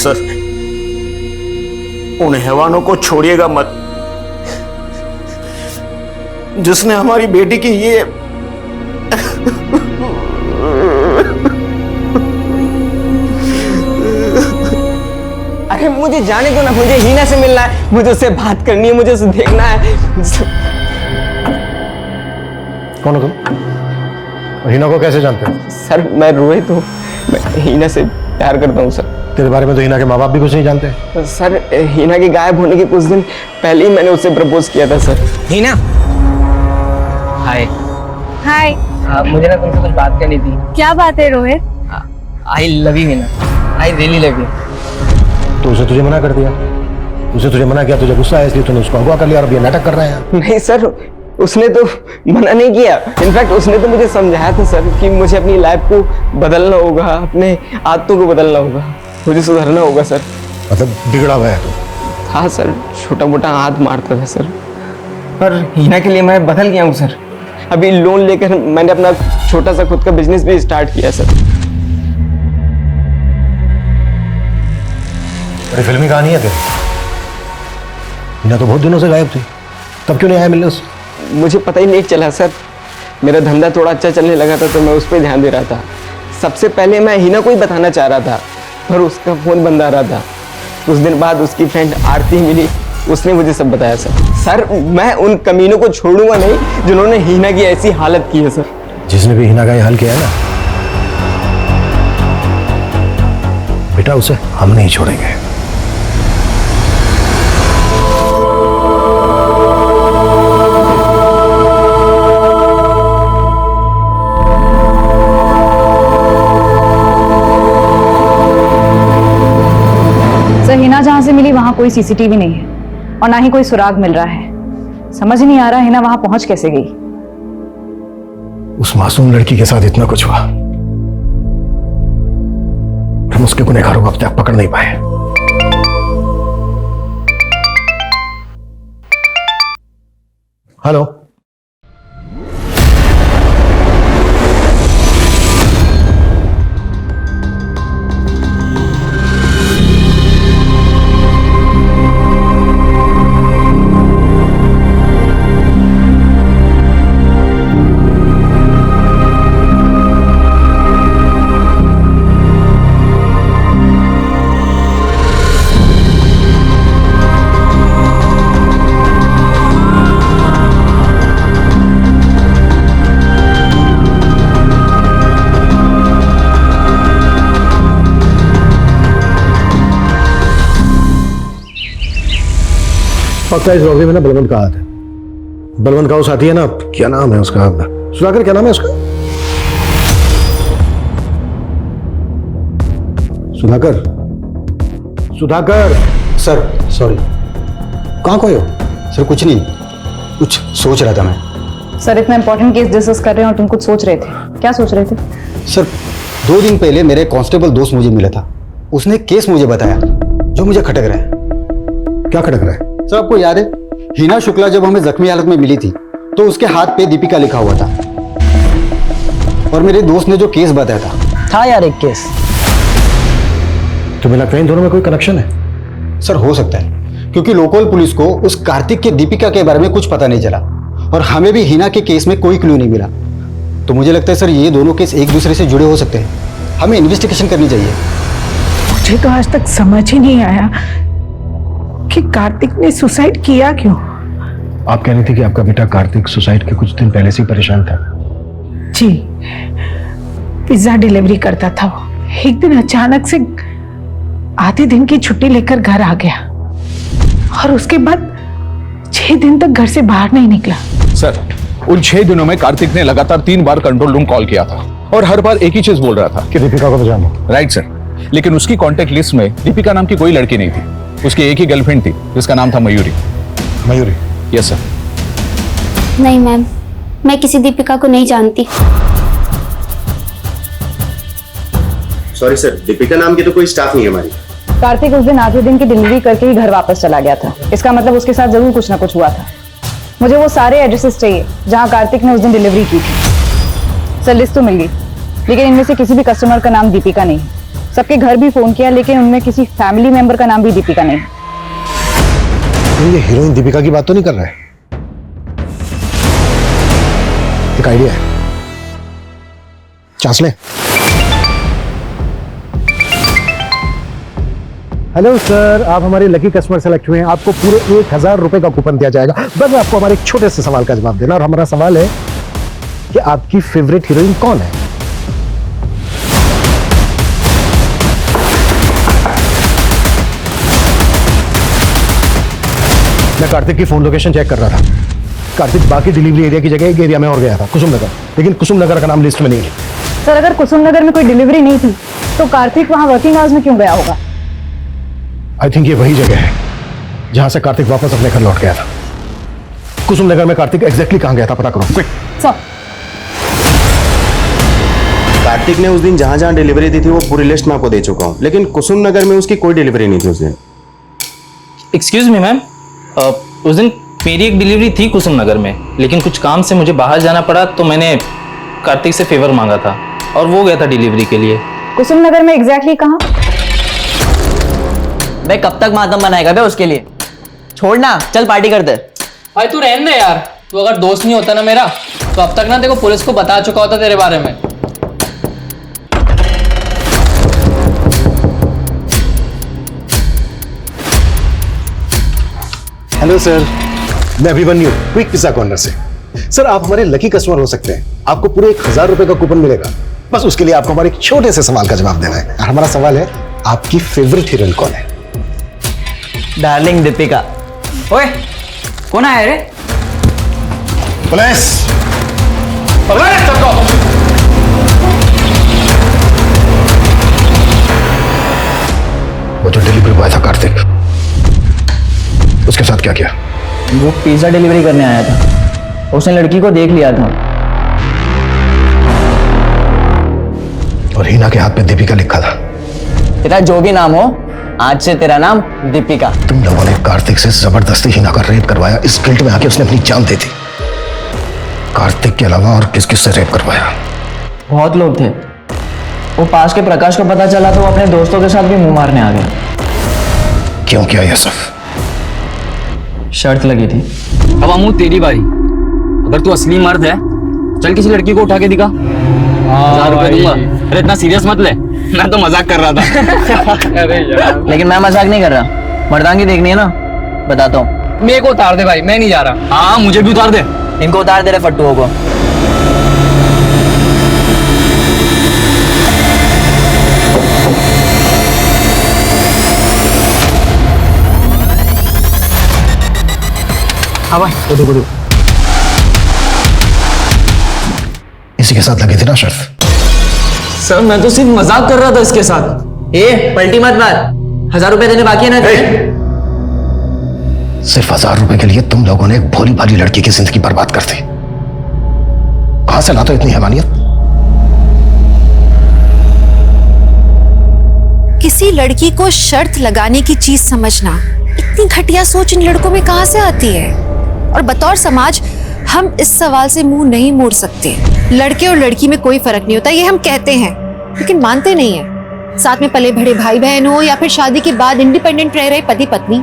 सर, उन हैवानों को छोड़िएगा मत जिसने हमारी बेटी की ये अरे मुझे जाने दो ना, मुझे हीना से मिलना है, मुझे उससे बात करनी है, मुझे उसे देखना है। कौन हो तुम? और हिना को कैसे जानते हो? सर, मैं रोहित हूँ, मैं हीना से प्यार करता हूँ सर। तेरे बारे में तो हिना के माँ बाप भी कुछ नहीं जानते। सर, हीना के गायब होने के कुछ दिन पहले ही मैंने उससे प्रपोज किया था सर। हीना, हाय। हाय। मुझे ना तुमसे कुछ बात करनी थी। क्या बात है Rohit? I love you Heena, I really love you. तो उसे तुझे मना कर दिया? उसे तुझे मना किया, तुझे गुस्सा आया इसलिए तूने उसको अगवा कर लिया और अब ये नाटक कर रहा है? नहीं सर, उसने तो मना नहीं किया। इनफैक्ट उसने तो मुझे समझाया था सर कि मुझे अपनी लाइफ को बदलना होगा, अपने आदतों को बदलना होगा, मुझे सुधरना होगा सर। मतलब बिगड़ा हुआ है तू? हाँ सर, छोटा मोटा हाथ मारता था सर, पर हीना के लिए मैं बदल गया हूँ सर। अभी लोन लेकर मैंने अपना छोटा सा खुद का बिजनेस भी स्टार्ट किया सर। बड़ी फिल्मी कहानी है तेरी। हिना तो बहुत दिनों से गायब थी, तब क्यों नहीं आया मिलने से? मुझे पता ही नहीं चला सर, मेरा धंधा थोड़ा अच्छा चलने लगा था तो मैं उस पर ध्यान दे रहा था। सबसे पहले मैं हीना को ही बताना चाह रहा था, पर उसका फोन बंद आ रहा था। कुछ दिन बाद उसकी फ्रेंड आरती मिली, उसने मुझे सब बताया सर। सर, मैं उन कमीनों को छोड़ूंगा नहीं जिन्होंने हीना की ऐसी हालत की है सर। जिसने भी हिना का ये हाल किया है ना बेटा, उसे हम नहीं छोड़ेंगे। हिना जहां से मिली वहां कोई सीसीटीवी नहीं है और ना ही कोई सुराग मिल रहा है। समझ नहीं आ रहा हिना वहां पहुंच कैसे गई। उस मासूम लड़की के साथ इतना कुछ हुआ, हम उसके गुनहगारों को अब तक पकड़ नहीं पाए। हेलो, पक्का इस रॉबरी में ना बलवंत का हाथ है। बलवंत का वो साथी है ना, क्या नाम है उसका, सुधाकर, क्या नाम है उसका? सुधाकर, सुधाकर। Sir sorry. कहाँ खोए हो? सर कुछ नहीं, कुछ सोच रहा था मैं। सर इतना इंपॉर्टेंट केस डिस्कस कर रहे हैं और तुम कुछ सोच रहे थे, क्या सोच रहे थे? सर 2 दिन पहले मेरे कांस्टेबल दोस्त मुझे मिला था, उसने केस मुझे बताया जो मुझे खटक रहा है। क्या खटक रहा है? सर आपको याद है हिना शुक्ला जब हमें जख्मी हालत में मिली थी तो उसके हाथ पे दीपिका लिखा हुआ था, और मेरे दोस्त ने जो केस बताया था यार एक केस। तुम्हें लगता है इन दोनों में कोई कनेक्शन है? सर हो सकता है, क्योंकि लोकल पुलिस को उस कार्तिक के दीपिका के बारे में कुछ पता नहीं चला और हमें भी हिना के केस में कोई क्लू नहीं मिला। तो मुझे लगता है सर ये दोनों केस एक दूसरे से जुड़े हो सकते हैं, हमें इन्वेस्टिगेशन करनी चाहिए। मुझे तो आज तक समझ ही नहीं आया कि कार्तिक ने सुसाइड किया क्यों। आप कह रही थी कि आपका बेटा कार्तिक सुसाइड के कुछ दिन पहले से ही परेशान था। जी, पिज्जा डिलीवरी करता था वो। एक दिन अचानक से आधे दिन की छुट्टी लेकर घर आ गया और उसके बाद 6 दिन तक घर से बाहर नहीं निकला। सर उन 6 दिनों में कार्तिक ने लगातार 3 बार कंट्रोल रूम कॉल किया था और हर बार एक ही चीज बोल रहा था कि दीपिका को बचाना। राइट सर, लेकिन उसकी कांटेक्ट लिस्ट में दीपिका नाम की कोई लड़की नहीं थी। उसकी एक ही गर्लफ्रेंड थी जिसका नाम था मयूरी। मयूरी? Yes sir. नहीं मैम, मैं किसी दीपिका को नहीं जानती। सॉरी सर, दीपिका नाम की तो कोई स्टाफ नहीं है हमारी। कार्तिक उस दिन आधे दिन की डिलीवरी करके ही घर वापस चला गया था, इसका मतलब उसके साथ जरूर कुछ ना कुछ हुआ था। मुझे वो सारे एड्रेसेस चाहिए जहां कार्तिक ने उस दिन डिलीवरी की थी। सर लिस्ट तो मिल गई, लेकिन इनमें से किसी भी कस्टमर का नाम दीपिका नहीं। सबके घर भी फोन किया, लेकिन उनमें किसी फैमिली मेंबर का नाम भी दीपिका नहीं। ये हीरोइन दीपिका की बात तो नहीं कर रहा है? एक आइडिया है, चांस ले। हेलो सर, आप हमारे लकी कस्टमर सेलेक्ट हुए हैं। आपको पूरे 1000 रुपए का कूपन दिया जाएगा। बस आपको हमारे एक छोटे से सवाल का जवाब देना, और हमारा सवाल है कि आपकी फेवरेट हीरोइन कौन है? मैं कार्तिक की फोन लोकेशन चेक कर रहा था। कार्तिक बाकी डिलीवरी एरिया की जगह एक एरिया में और गया था, कुसुम नगर, लेकिन कुसुम नगर का नाम लिस्ट में नहीं है। सर अगर कुसुम नगर में कोई डिलीवरी नहीं थी तो कार्तिक वहां वर्किंग आवर्स में क्यों गया होगा? आई थिंक ये वही जगह है जहां से कार्तिक वापस अपने घर लौट गया था। कुसुम नगर में कार्तिक एग्जैक्टली कहां गया था, पता करो क्विक। सर कार्तिक ने उस दिन जहां जहां डिलीवरी दी थी वो पूरी लिस्ट मैं आपको दे चुका हूं, लेकिन कुसुम नगर में उसकी कोई डिलीवरी नहीं थी उस दिन। एक्सक्यूज मी मैम, उस दिन मेरी एक डिलीवरी थी कुसुम नगर में, लेकिन कुछ काम से मुझे बाहर जाना पड़ा तो मैंने कार्तिक से फेवर मांगा था और वो गया था डिलीवरी के लिए। कुसुम नगर में एग्जैक्टली कहां? बे कब तक मातम बनाएगा बे उसके लिए? छोड़ना, चल पार्टी करते। भाई तू रहने दे यार, तू अगर दोस्त नहीं होता ना मेरा तो अब तक ना देखो पुलिस को बता चुका होता तेरे बारे में। हेलो सर, मैं अभिमन्यु, क्विक पिज्जा कॉर्नर से। सर आप हमारे लकी कस्टमर हो सकते हैं, आपको पूरे 1000 रुपए का कूपन मिलेगा। बस उसके लिए आपको हमारे एक छोटे से सवाल का जवाब देना है। और हमारा सवाल है, आपकी फेवरेट हीरोइन कौन है? डार्लिंग दीपिका। ओए कौन आया रे? पुलिस! वो जो डिलीवरी बॉय था कार्तिक, उसके साथ क्या किया? वो पिज्जा डिलीवरी करने आया था, उसने लड़की को देख लिया था और हिना के हाथ पे दीपिका लिखा था। तेरा जो भी नाम हो, आज से तेरा नाम दीपिका। तुम लोगों ने कार्तिक से जबरदस्ती हिना का रेप करवाया, इस गिल्ट में आके उसने अपनी जान दे दी। कार्तिक के अलावा और किस किस से रेप करवाया? बहुत लोग थे। वो पास के प्रकाश को पता चला तो वो अपने दोस्तों के साथ भी मुंह मारने आ गया। क्यों किया यह सब? शर्त लगी थी। अब अमू तेरी बारी। अगर तू असली मर्द है, चल किसी लड़की को उठा के दिखा। 1000 रुपए दूंगा। अरे इतना सीरियस मत ले, मैं तो मजाक कर रहा था। अरे यार, लेकिन मैं मजाक नहीं कर रहा। मर्दांगी देखनी है ना, बताता हूँ। मेरे को उतार दे भाई, मैं नहीं जा रहा। हाँ मुझे भी उतार दे। इनको उतार दे रहे फट्टुओं को। हाँ भाई, वो देखो। इसी के साथ लगी थी ना शर्त? सर मैं तो सिर्फ मजाक कर रहा था इसके साथ। ए पलटी मत मार, 1000 रुपए देने बाकी है ना? सिर्फ 1000 रुपए के लिए तुम लोगों ने एक भोली भाली लड़की की जिंदगी बर्बाद कर दी। कहां से लाते हो इतनी हैवानियत? किसी लड़की को शर्त लगाने की चीज समझना, इतनी घटिया सोच इन लड़कों में कहां से आती है? और बतौर समाज हम इस सवाल से मुंह नहीं मोड़ सकते। लड़के और लड़की में कोई फर्क नहीं होता, ये हम कहते हैं, लेकिन मानते नहीं है। साथ में पले बड़े भाई बहन हो या फिर शादी के बाद इंडिपेंडेंट रह रहे पति पत्नी,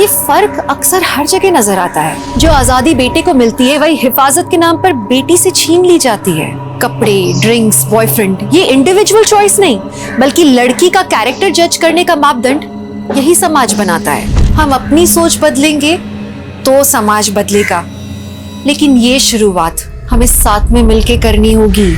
ये फर्क अक्सर हर जगह नजर आता है। जो आजादी बेटे को मिलती है, वही हिफाजत के नाम पर बेटी से छीन ली जाती है। कपड़े, ड्रिंक्स, बॉयफ्रेंड, ये इंडिविजुअल चॉइस नहीं, बल्कि लड़की का कैरेक्टर जज करने का मापदंड यही समाज बनाता है। हम अपनी सोच बदलेंगे तो समाज बदलेगा, लेकिन ये शुरुआत हमें साथ में मिलके करनी होगी।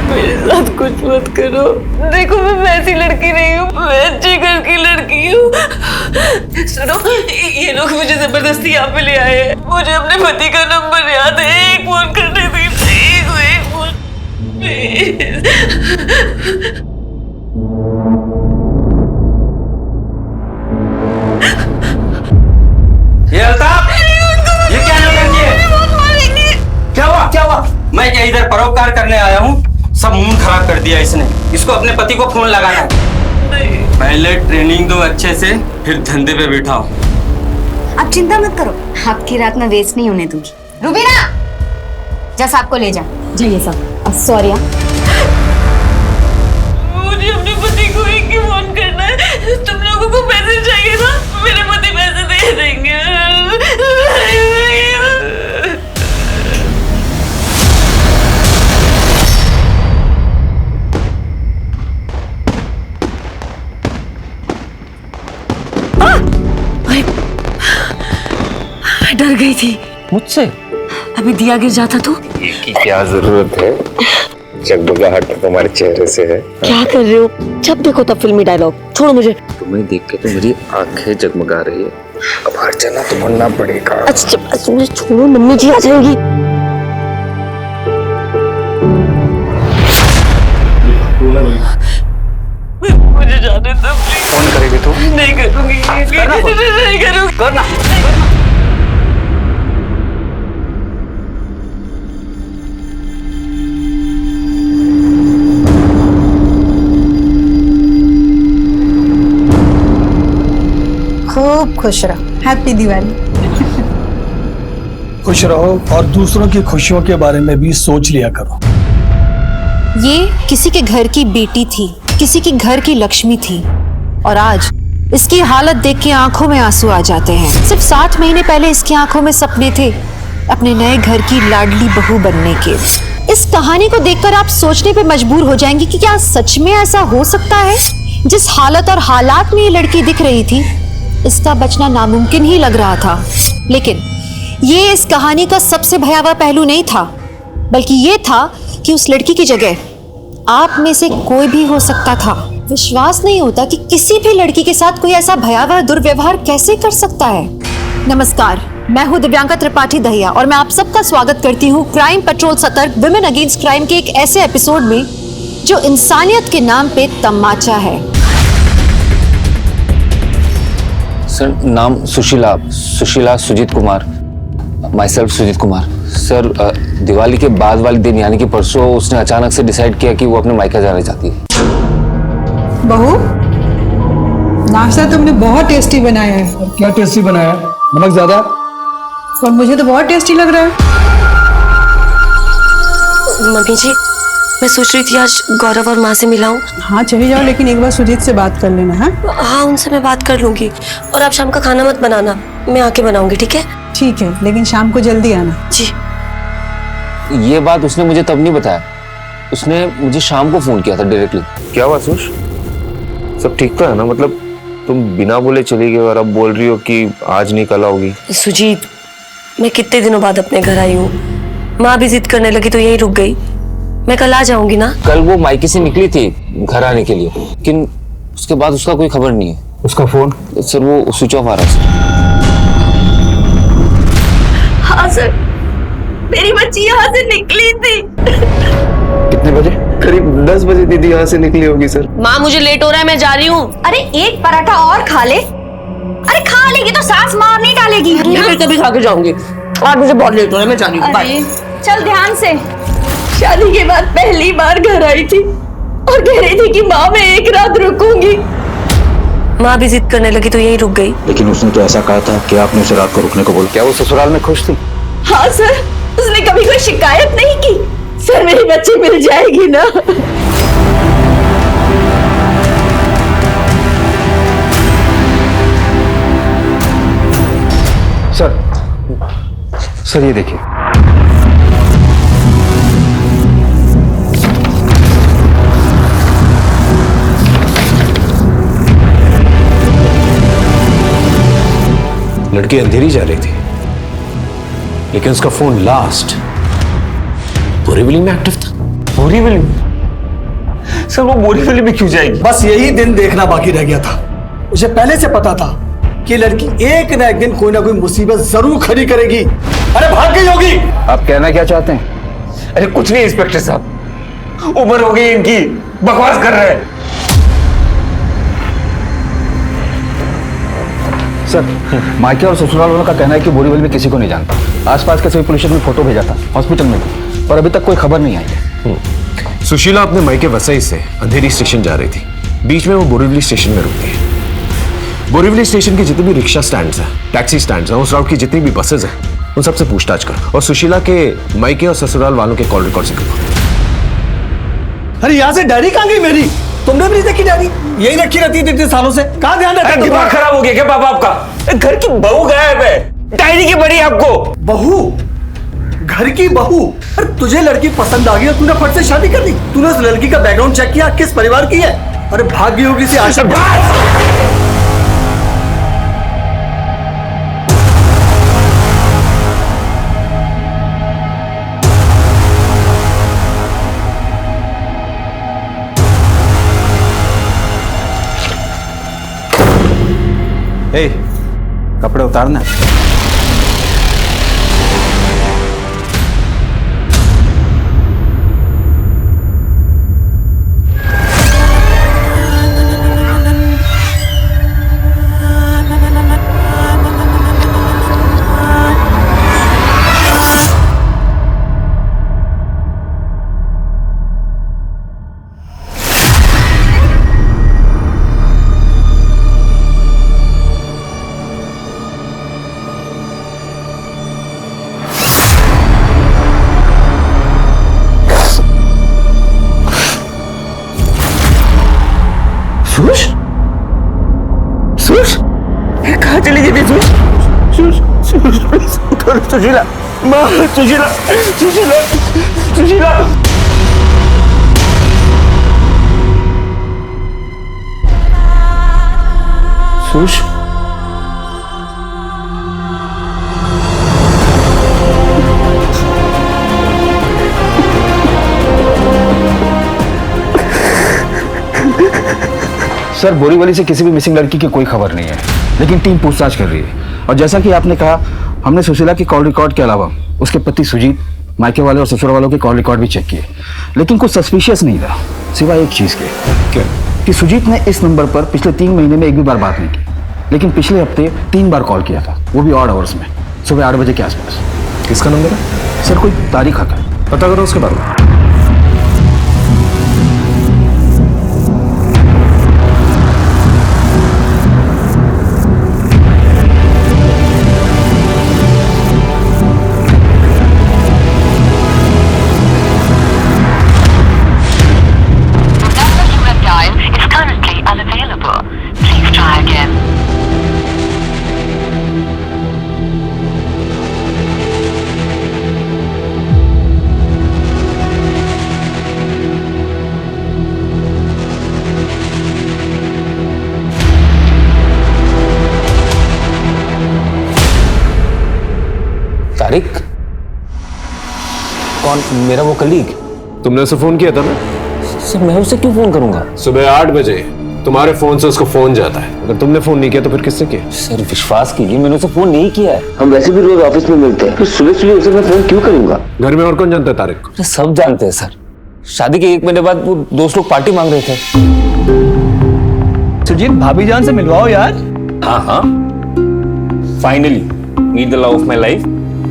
मेरे साथ कुछ मत करो। देखो मैं वैसी लड़की नहीं हूँ, मैं अच्छे घर की लड़की हूँ। सुनो, ये लोग मुझे जबरदस्ती यहाँ पे ले आए हैं। मुझे अपने पति का नंबर याद है, एक फोन करने दी। एक फोन प्लीज। ये अल्ताफ, ये क्या नाटक है? क्या हुआ? क्या हुआ? मैं क्या इधर परोपकार करने आया हूँ? सब मूड खराब कर दिया इसने। इसको अपने पति को फोन लगाना है। पहले ट्रेनिंग दो अच्छे से, फिर धंधे पे बैठाओ। आप चिंता मत करो, आपकी रात में वेस्ट नहीं होने दूंगी। रुबीना, जा साहब को ले जा। जाइए साहब। सॉरी। मुझे अपने पति को एक ही फोन करना है। तुम लोगों को पैसे चाहिए ना, मेरे पति पैसे दे देंगे। डर गई थी मुझसे। अभी दिया गिर जाता तो। की क्या जरूरत है? जगमगाहट तुम्हारे चेहरे से है। क्या कर रहे हो? जब देखो तब फिल्मी डायलॉग। छोड़ो मुझे। तुम्हें देख के तो मेरी आंखें जगमगा रही है। अब हार जाना तो बनना पड़ेगा। अच्छा मुझे छोड़ो, मम्मी जी आ जाएंगी। मुझे जाने दो प्लीज। फोन करेगी तू? नहीं करूंगी। नहीं करूंगी। करना। खूब खुश रहो। हैप्पी दिवाली। खुश रहो और दूसरों की खुशियों के बारे में भी सोच लिया करो। ये किसी के घर की बेटी थी, किसी के घर की लक्ष्मी थी, और आज इसकी हालत देख के आंखों में आंसू आ जाते हैं। सिर्फ 7 महीने पहले इसकी आंखों में सपने थे अपने नए घर की लाडली बहू बनने के। इस कहानी को देखकर आप सोचने पे मजबूर हो जाएंगे कि क्या सच में ऐसा हो सकता है? जिस हालत और हालात में ये लड़की दिख रही थी, इसका बचना नामुमकिन ही लग रहा था। लेकिन ये इस कहानी का सबसे भयावह पहलू नहीं था, बल्कि ये था कि उस लड़की की जगह आप में से कोई भी हो सकता था। विश्वास नहीं होता कि किसी भी लड़की के साथ कोई ऐसा भयावह दुर्व्यवहार कैसे कर सकता है। नमस्कार, मैं हूं दिव्यांका त्रिपाठी दहिया और मैं आप सबका स्वागत करती हूं क्राइम पेट्रोल सतर्क विमेन अगेंस्ट क्राइम के एक ऐसे एपिसोड में जो इंसानियत के नाम पे तमाचा है। सर नाम Sushila Sushila Sujit Kumar, myself Sujit Kumar. Sir Diwali के बाद वाले दिन यानी कि परसों उसने अचानक से डिसाइड किया कि वो अपने मायका जाना चाहती है। बहू, नाश्ता तुमने बहुत टेस्टी बनाया है। क्या टेस्टी बनाया? नमक ज्यादा? और मुझे तो बहुत टेस्टी लग रहा है। मम्मी जी, मैं सोच रही थी आज गौरव और माँ से मिलाऊं। हाँ चले जाओ, लेकिन एक बार सुजीत से बात कर लेना। हाँ उनसे मैं बात कर लूंगी। और आप शाम का खाना मत बनाना, मैं आके बनाऊंगी, ठीक है? ठीक है, लेकिन शाम को जल्दी आना। जी। ये बात उसने मुझे तब नहीं बताया, उसने मुझे शाम को फोन किया था डायरेक्टली। क्या हुआ सुश? सब ठीक तो है ना? मतलब तुम बिना बोले चली गई और अब बोल रही हो कि आज नहीं कल आओगी। सुजीत, मैं कितने दिनों बाद अपने घर आई हूँ। माँ भी जिद करने लगी तो यही रुक गई। मैं कल आ जाऊंगी ना। कल वो मायके से निकली थी घर आने के लिए, लेकिन उसके बाद उसका कोई खबर नहीं है। उसका फोन? सर वो स्विच ऑफ आ रहा है। हाँ सर, मेरी बच्ची यहाँ से निकली थी। कितने बजे? करीब 10 बजे दीदी यहाँ से निकली होगी सर। माँ मुझे लेट हो रहा है, मैं जा रही हूँ। अरे एक पराठा और खा ले। अरे खा लेगी तो सास मार नहीं डालेगी। मैं फिर कभी खा के जाऊंगी। आज मुझे बहुत लेट हो रहा है, मैं जा रही हूँ। बाय। चल ध्यान से। शादी के बाद पहली बार घर आई थी और कह रही थी कि माँ मैं एक रात रुकूंगी। माँ भी जिद करने लगी तो यही रुक गई। लेकिन उसने तो ऐसा कहा था कि आपने उसे रात को रुकने को बोला। क्या वो ससुराल में खुश थी? हाँ सर, उसने कभी कोई शिकायत नहीं की। सर मेरी बच्ची मिल जाएगी ना? सर ये देखिए। लड़की अंधेरी जा रही थी, लेकिन उसका फोन लास्ट बोरीवली में एक्टिव था। बोरीवली में? सर वो बोरीवली में क्यों जाएगी? बस यही दिन देखना बाकी रह गया था। मुझे पहले से पता था कि लड़की एक ना एक दिन कोई ना कोई मुसीबत जरूर खड़ी करेगी। अरे भाग गई होगी। आप कहना क्या चाहते हैं? अरे कुछ नहीं इंस्पेक्टर साहब, उम्र हो गई इनकी, बकवास कर रहे हैं। सर मायके और ससुराल वालों का कहना है कि बोरीवली में किसी को नहीं जानता। आसपास के सभी पुलिस में फोटो भेजा था हॉस्पिटल में, और अभी तक कोई खबर नहीं आई है। सुशीला अपने मायके वसई से अंधेरी स्टेशन जा रही थी। बीच में वो बोरीवली स्टेशन में रुकती है। बोरीवली स्टेशन की जितनी भी रिक्शा स्टैंड्स हैं, टैक्सी स्टैंड्स हैं, उस राउट की जितनी भी बसेज हैं, उन सबसे पूछताछ कर और सुशीला के मायके और ससुराल वालों के कॉल रिकॉर्ड से करवा। अरे यहाँ से डायरी कहाँ गई मेरी? तुमने भी नहीं देखी डायरी? यही रखी रहती है इतने सालों से। कहाँ ध्यान रखा? दिमाग खराब हो गया क्या बाबा आपका? घर की बहू गायब है, डायरी की बड़ी आपको। बहू? घर की बहू? अरे तुझे लड़की पसंद आ गई और तूने फट से शादी कर दी। तूने उस लड़की का बैकग्राउंड चेक किया, किस परिवार की है? अरे भाग गई होगी सी आशा। ए, कपड़े उतारना। सुश? सुश? कहाँ चली गई थी सुश? सुश, प्लीज उठो सुशीला। माँ, सुशीला, सुशीला, सुशीला। सुश? सर बोरीवली से किसी भी मिसिंग लड़की की कोई खबर नहीं है, लेकिन टीम पूछताछ कर रही है। और जैसा कि आपने कहा, हमने सुशीला की कॉल रिकॉर्ड के अलावा उसके पति सुजीत, मायके वाले और ससुर वालों के कॉल रिकॉर्ड भी चेक किए, लेकिन कुछ सस्पिशियस नहीं था, सिवाय एक चीज के। क्या? कि सुजीत ने इस नंबर पर पिछले 3 महीने में एक भी बार बात नहीं की। लेकिन पिछले हफ्ते 3 बार कॉल किया था, वो भी ऑड आवर्स में, सुबह 8 बजे के आसपास। किसका नंबर है? सर कोई तारीख का, पता करो उसके बारे में। तारिक? कौन? मेरा वो कलीग? तुमने उसे फोन किया था ना? सर मैं उसे क्यों फोन करूंगा? सुबह 8 बजे तुम्हारे फोन से उसको फोन जाता है। अगर तुमने फोन नहीं किया तो फिर किससे किया? सर विश्वास कीजिए, मैंने उसे फोन नहीं किया है। हम वैसे भी रोज ऑफिस में मिलते हैं, फिर सुबह सुबह उसे मैं फोन क्यों करूंगा? घर में और कौन जानता है तारिक को? सब जानते हैं सर। शादी के 1 महीने बाद वो दोस्त लोग पार्टी मांग रहे थे। सुजीत, भाभी जान से मिलवाओ यार। हाँ, finally meet the love of my life,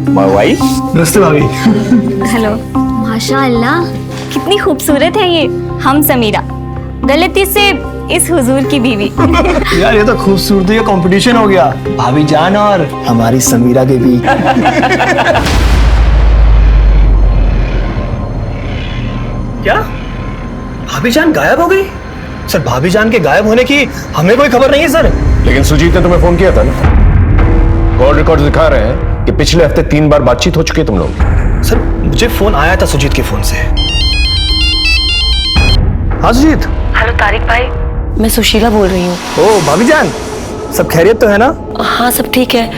my wife. नमस्ते भाभी। हेलो। माशाअल्लाह, कितनी खूबसूरत है ये। हम समीरा, गलती से इस हुजूर की बीवी। यार ये तो खूबसूरती का कंपटीशन हो गया, भाभी जान और हमारी समीरा के बीच। क्या भाभी जान गायब हो गई? सर भाभी जान के गायब होने की हमें कोई खबर नहीं है सर। लेकिन सुजीत ने तुम्हें फोन किया था ना? कॉल रिकॉर्ड दिखा रहे हैं कि पिछले हफ्ते 3 बार बातचीत हो चुकी है तुम लोग। सर मुझे फोन आया था सुजीत के फोन से। हाँ सुजीत। हेलो तारिक भाई, मैं सुशीला बोल रही हूँ। ओ भाभी जान, सब खैरियत तो है ना? हाँ सब ठीक है।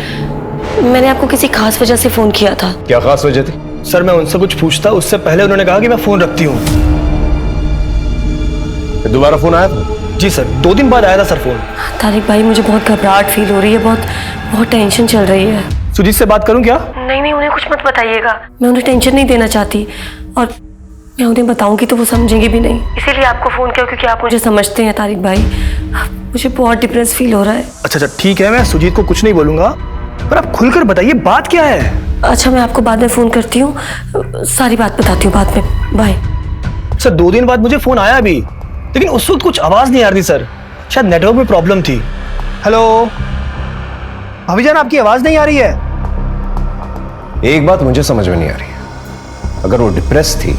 मैंने आपको किसी खास वजह से फोन किया था। क्या खास वजह थी? सर मैं उनसे कुछ पूछता, उससे पहले उन्होंने कहा कि मैं फोन रखती हूँ। दोबारा फोन आया था? जी सर, 2 दिन बाद आया था सर फोन। तारिक भाई मुझे बहुत घबराहट फील हो रही है, बहुत टेंशन चल रही है। सुजीत से बात करूं क्या? नहीं, उन्हें कुछ मत बताइएगा। मैं उन्हें टेंशन नहीं देना चाहती, और मैं उन्हें बताऊंगी तो वो समझेंगे भी नहीं। इसीलिए आपको फोन किया, क्योंकि आप मुझे समझते हैं तारिक भाई। मुझे बहुत डिप्रेस फील हो रहा है। अच्छा ठीक है, मैं सुजीत को कुछ नहीं बोलूंगा, पर आप खुलकर बताइए बात क्या है? अच्छा मैं आपको बाद में फोन करती हूँ, सारी बात बताती हूँ बाद में। बाय। सर 2 दिन बाद मुझे फोन आया भी, लेकिन उस वक्त कुछ आवाज नहीं आ रही सर, शायद नेटवर्क में प्रॉब्लम थी। हेलो भाभी जान, आपकी आवाज नहीं आ रही है। एक बात मुझे समझ में नहीं आ रही है, अगर वो डिप्रेस थी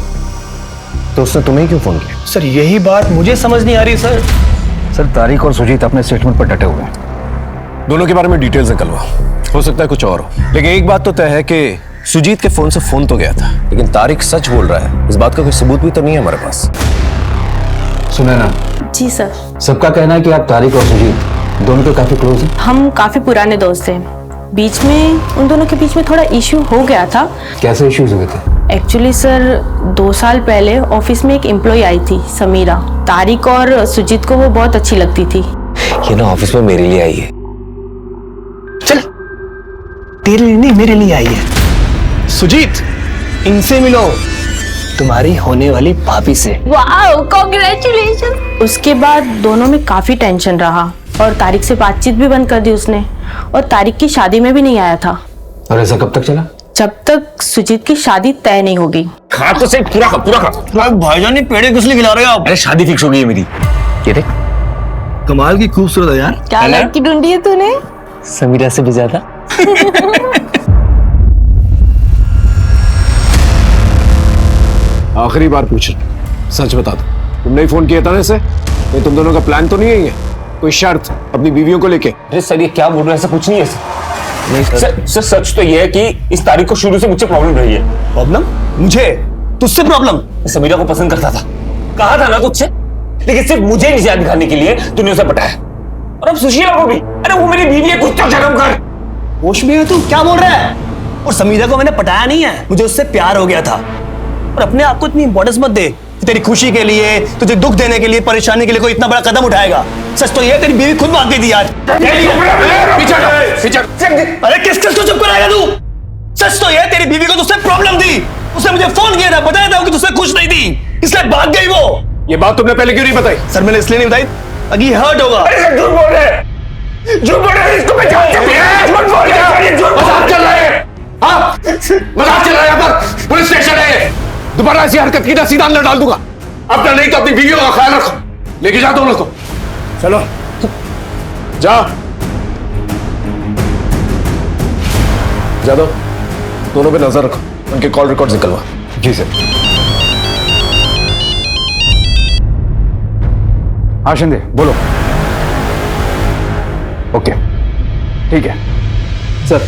तो उसने तुम्हें क्यों फोन किया? सर यही बात मुझे समझ नहीं आ रही सर। सर तारिक और सुजीत अपने स्टेटमेंट पर डटे हुए हैं। दोनों के बारे में डिटेल्स निकलवा, हो सकता है कुछ और हो, लेकिन एक बात तो तय है कि सुजीत के फोन से फोन तो गया था, लेकिन तारिक सच बोल रहा है, इस बात का कोई सबूत भी तो नहीं है हमारे पास। सुने ना जी सर। सबका कहना है कि आप तारिक और सुजीत दोनों तो काफी क्लोज हैं। हम काफी पुराने दोस्त हैं, बीच में उन दोनों के बीच में थोड़ा इश्यू हो गया था। कैसे इश्यूज हुए थे? एक्चुअली सर 2 साल पहले ऑफिस में एक एम्प्लॉय आई थी, समीरा। तारिक और सुजीत को वो बहुत अच्छी लगती थी। ये ना ऑफिस में मेरे लिए आई है। चल, तेरे लिए नहीं मेरे लिए आई है। सुजीत, इनसे मिलो, तुम्हारी होने वाली भाभी से। Wow, congratulation. उसके बाद दोनों में काफी टेंशन रहा और तारिक से बातचीत भी बंद कर दी उसने, और तारिक की शादी में भी नहीं आया था। और ऐसा कब तक चला? जब तक सुजीत की शादी तय नहीं होगी। खा तो सही, पूरा खा। भाईजान, ये पेड़े किस लिए खिला रहे हो आप? अरे शादी फिक्स हो गई है मेरी। ये देख, कमाल की खूबसूरत है यार। क्या लड़की ढूंढी है तूने? समीरा से भी ज्यादा। आखिरी बार पूछ रहा, सच बता दो, तुमने ही फोन किया था ना इसे? ये तुम दोनों का प्लान तो नहीं है? ये कोई शर्त अपनी बीवियों को लेके? अरे सर ये क्या बोल रहे हैं, ऐसा कुछ नहीं है सर। सच तो ये है कि इस तारीख को शुरू से मुझसे प्रॉब्लम रही है। प्रॉब्लम? मुझे? तुझसे प्रॉब्लम? समीरा को पसंद करता था, कहा था ना तुझसे, लेकिन सिर्फ मुझे निजात दिखाने के लिए तूने उसे पटाया, और अब सुशीला को भी। अरे वो मेरी बीवी है, कुछ तो शर्म कर। होश में है तू? क्या बोल रहा है? और समीरा को मैंने पटाया नहीं है, मुझे उससे प्यार हो गया था। और अपने आप को इतनी इंपॉर्टेंस मत दे कि तेरी खुशी के लिए, तुझे दुख देने के लिए, परेशानी के लिए कोई इतना बड़ा कदम उठाएगा। सच तो ये तेरी बीवी खुद मांग गई थी आज। अरे किस को चुप कराएगा तू? सच तो ये तेरी बीवी को तुझसे प्रॉब्लम थी, उसने मुझे फोन किया था, बताया था कि तुझसे खुश नहीं थी, इसलिए भाग गई वो। ये बात तुमने पहले क्यों नहीं बताई? सर मैंने इसलिए नहीं बताई ताकि हर्ट होगा। अरे झूठ बोल रहे हैं। झूठ बोल रहे हैं, इसको पहचानते हैं? झूठ बोल रहे हैं, मजाक चल रहा है। हाँ, मजाक चल रहा है। यहाँ पर पुलिस स्टेशन है। दोबारा ऐसी हरकत की ना सीधा अंदर डाल दूंगा। अब नहीं तो अपनी बीवियों का ख्याल रखो। लेके जा दोनों को। चलो जा। जादव, दोनों पे नजर रखो, उनके कॉल रिकॉर्ड निकलवा। जी सर। हाँ शिंदे बोलो। ओके ठीक है सर।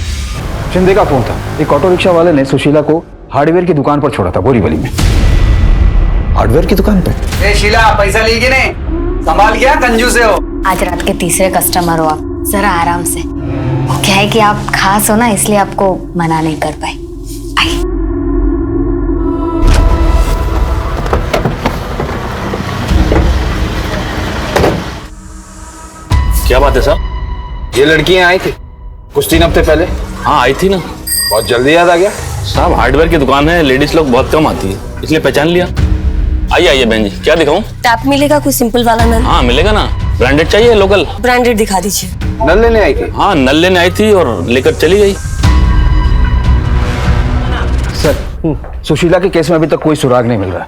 शिंदे का फोन था। एक ऑटो रिक्शा वाले ने सुशीला को हार्डवेयर की दुकान पर छोड़ा था बोरीवली में। हार्डवेयर की दुकान पे? ए शीला, पैसा ली कि नहीं? संभाल गया, कंजूस हो। आज रात के तीसरे कस्टमर हो आप, जरा आराम से। क्या है कि आप खास हो ना, इसलिए आपको मना नहीं कर पाए। आइए। क्या बात है साहब? ये लड़कियां आई थी कुछ 3 हफ्ते पहले। हाँ आई थी ना। बहुत जल्दी याद आ गया। साहब हार्डवेयर की दुकान है, लेडीज लोग बहुत कम आती है, इसलिए पहचान लिया। आइए आइए बहन जी, क्या दिखाऊं? टैप मिलेगा कोई सिंपल वाला नल? हाँ मिलेगा ना। ब्रांडेड चाहिए लोकल? ब्रांडेड दिखा दीजिए। नल लेने आई थी? हाँ नल लेने आई थी और लेकर चली गई। सर सुशीला के केस में अभी तक कोई सुराग नहीं मिल रहा।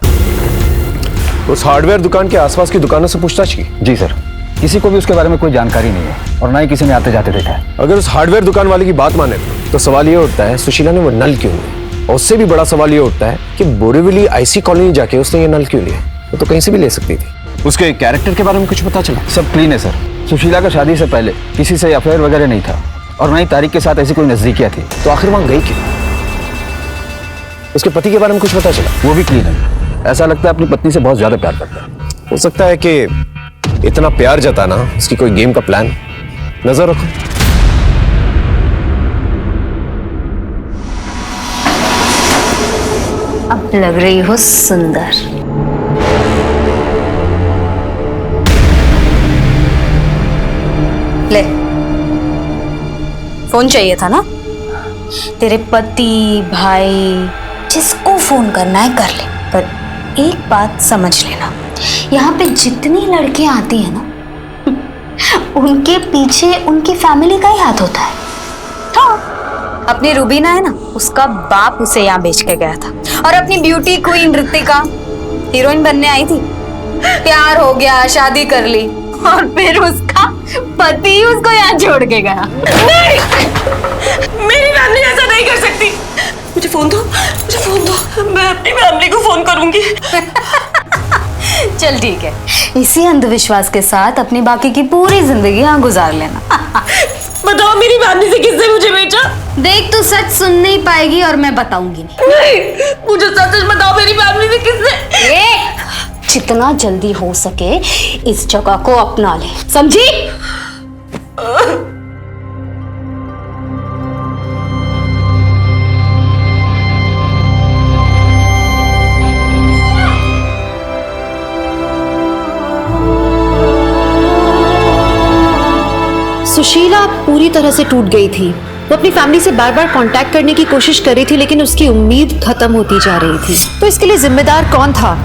उस हार्डवेयर दुकान के आसपास की दुकानों से पूछताछ की? जी सर, किसी को भी उसके बारे में कोई जानकारी नहीं है और ना ही किसी ने आते जाते देखा है। अगर उस हार्डवेयर दुकान वाले की बात माने तो सवाल ये उठता है सुशीला ने वो नल क्यों लिया, और उससे भी बड़ा सवाल ये उठता है कि बोरीवली आईसी कॉलोनी जाके उसने ये नल क्यों लिया। वो तो कहीं से भी ले सकती थी। उसके कैरेक्टर के बारे में कुछ पता चला? सब क्लीन है सर। सुशीला का शादी से पहले किसी से अफेयर वगैरह नहीं था और ना ही तारिक के साथ ऐसी कोई नजदीकियां थी। तो आखिर वहां गई क्यों? उसके पति के बारे में कुछ पता चला? वो भी क्लीन है। ऐसा लगता है अपनी पत्नी से बहुत ज्यादा प्यार करता है। हो सकता है कि इतना प्यार जताना उसकी कोई गेम का प्लान। नजर रखो। अब लग रही हो सुंदर। ले, फोन चाहिए था ना? तेरे पति, भाई, जिसको फोन करना है कर ले। पर एक बात समझ लेना, यहाँ पे जितनी लड़कियां आती है ना, उनके पीछे उनकी फैमिली का ही हाथ होता है। हाँ, अपनी रूबीना है ना, उसका बाप उसे यहाँ बेच के गया था। और अपनी ब्यूटी क्वीन ऋतिका हीरोइन बनने आई थी, प्यार हो गया, शादी कर ली, और फिर उसका पति उसको यहाँ छोड़ के गया। नहीं, मेरी फैमिली ऐसा नहीं कर सकती। मुझे फोन दो, मुझे फोन दो, मैं अपनी फैमिली को फोन करूंगी। चल ठीक है, इसी अंधविश्वास के साथ अपनी बाकी की पूरी जिंदगी यहाँ गुजार लेना। बताओ मेरी फैमिली से किसने मुझे बेचा? देख तू सच सुन नहीं पाएगी और मैं बताऊंगी नहीं, मुझे सच बताओ मेरी फैमिली से किसने? जितना जल्दी हो सके इस जगह को अपना ले, समझी? सुशीला पूरी तरह से टूट गई थी। वो अपनी फैमिली से बार बार कांटेक्ट करने की कोशिश कर रही थी, लेकिन उसकी उम्मीद खत्म होती जा रही थी। तो इसके लिए जिम्मेदार कौन था?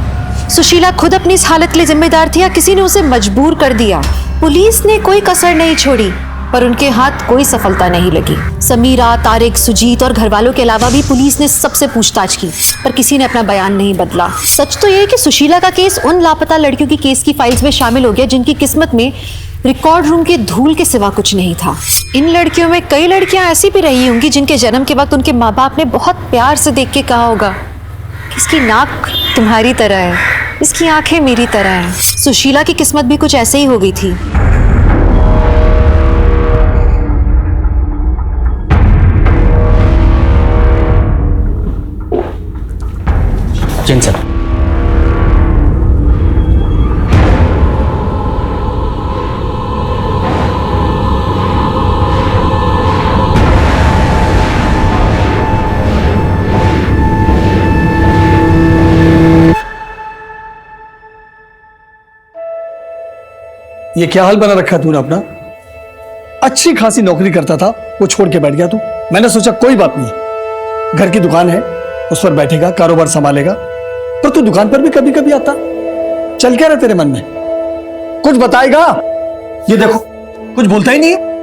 सुशीला खुद अपनी इस हालत के लिए जिम्मेदार थी या किसी ने उसे मजबूर कर दिया? पुलिस ने कोई कसर नहीं छोड़ी, पर उनके हाथ कोई सफलता नहीं लगी। समीरा, तारिक, सुजीत और घर वालों के अलावा भी पुलिस ने सबसे पूछताछ की, पर किसी ने अपना बयान नहीं बदला। सच तो यह है कि सुशीला का केस उन लापता लड़कियों की केस की फाइल्स में शामिल हो गया जिनकी किस्मत में रिकॉर्ड रूम के धूल के सिवा कुछ नहीं था। इन लड़कियों में कई लड़कियां ऐसी भी रही होंगी जिनके जन्म के वक्त उनके माँ बाप ने बहुत प्यार से देख के कहा होगा, इसकी नाक तुम्हारी तरह है, इसकी आंखें मेरी तरह हैं। सुशीला की किस्मत भी कुछ ऐसे ही हो गई थी। जिन सर, ये क्या हाल बना रखा तूने अपना? अच्छी खासी नौकरी करता था, वो छोड़ के बैठ गया तू। मैंने सोचा कोई बात नहीं, घर की दुकान है, उस पर बैठेगा, कारोबार संभालेगा। पर तू दुकान पर भी कभी कभी आता, चल क्या रहा तेरे मन में? कुछ बताएगा? ये देखो, कुछ बोलता ही नहीं है।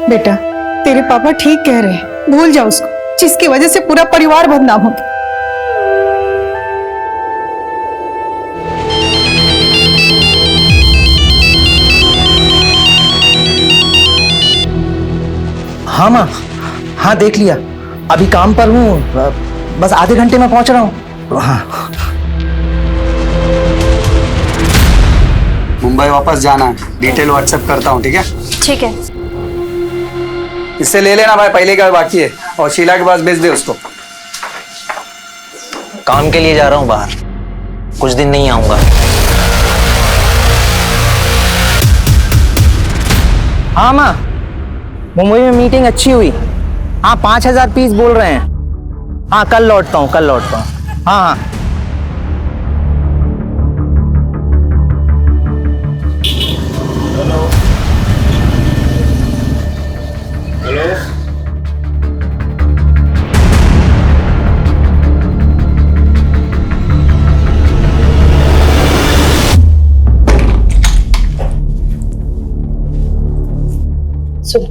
बेटा, तेरे पापा ठीक कह रहे हैं, भूल जा उसको, जिसकी वजह से पूरा परिवार बदनाम हो गया। हाँ माँ, हाँ देख लिया, अभी काम पर हूँ, बस आधे घंटे में पहुंच रहा हूँ। हाँ मुंबई वापस जाना है, डिटेल व्हाट्सएप करता हूँ, ठीक है? ठीक है। इससे ले लेना भाई, पहले का बाकी है, और शीला के पास भेज दे उसको। काम के लिए जा रहा हूँ बाहर, कुछ दिन नहीं आऊंगा। हाँ माँ, मुंबई में मीटिंग अच्छी हुई। हाँ 5000 पीस बोल रहे हैं। हाँ कल लौटता हूँ, कल लौटता हूँ। हाँ हाँ सुन,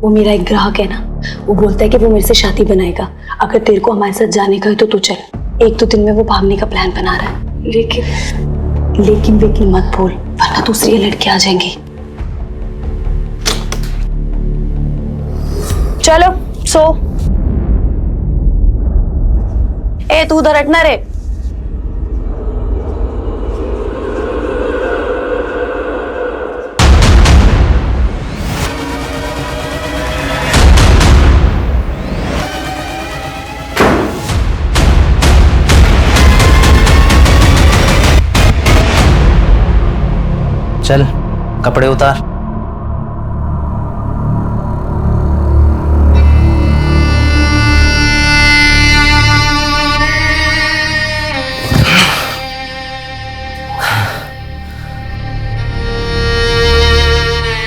वो मेरा एक ग्राहक है ना, वो बोलता है कि वो मेरे से शादी बनाएगा, अगर तेरे को हमारे साथ जाने का है तो तू चल। 1-2 दिन में वो भागने का प्लान बना रहा है, लेकिन मत बोल, वरना दूसरी लड़की आ जाएंगी। चलो सो। ए तू उधर हटना रे। चल कपड़े उतार।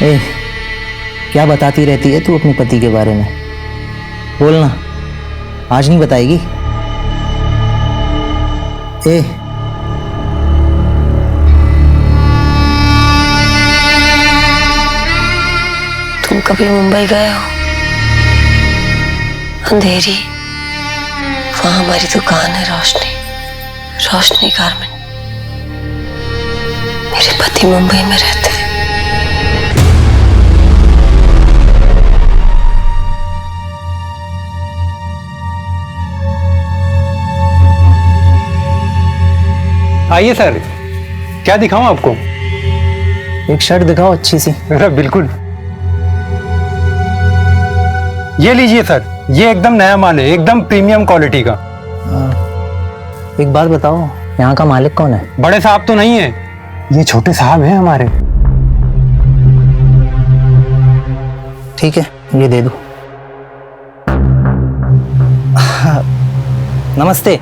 ए, क्या बताती रहती है तू अपने पति के बारे में? बोलना, आज नहीं बताएगी? ए तुम कभी मुंबई गए हो? अंधेरी, वहां हमारी दुकान है, रोशनी गारमेंट। मेरे पति मुंबई में रहते हैं। आइए सर, क्या दिखाऊं आपको? एक शर्ट दिखाओ अच्छी सी। बिल्कुल, ये लीजिए सर, ये एकदम नया माल है, एकदम प्रीमियम क्वालिटी का। एक बात बताओ, यहाँ का मालिक कौन है? बड़े साहब तो नहीं है, ये छोटे साहब हैं हमारे। ठीक है, ये दे दो। नमस्ते,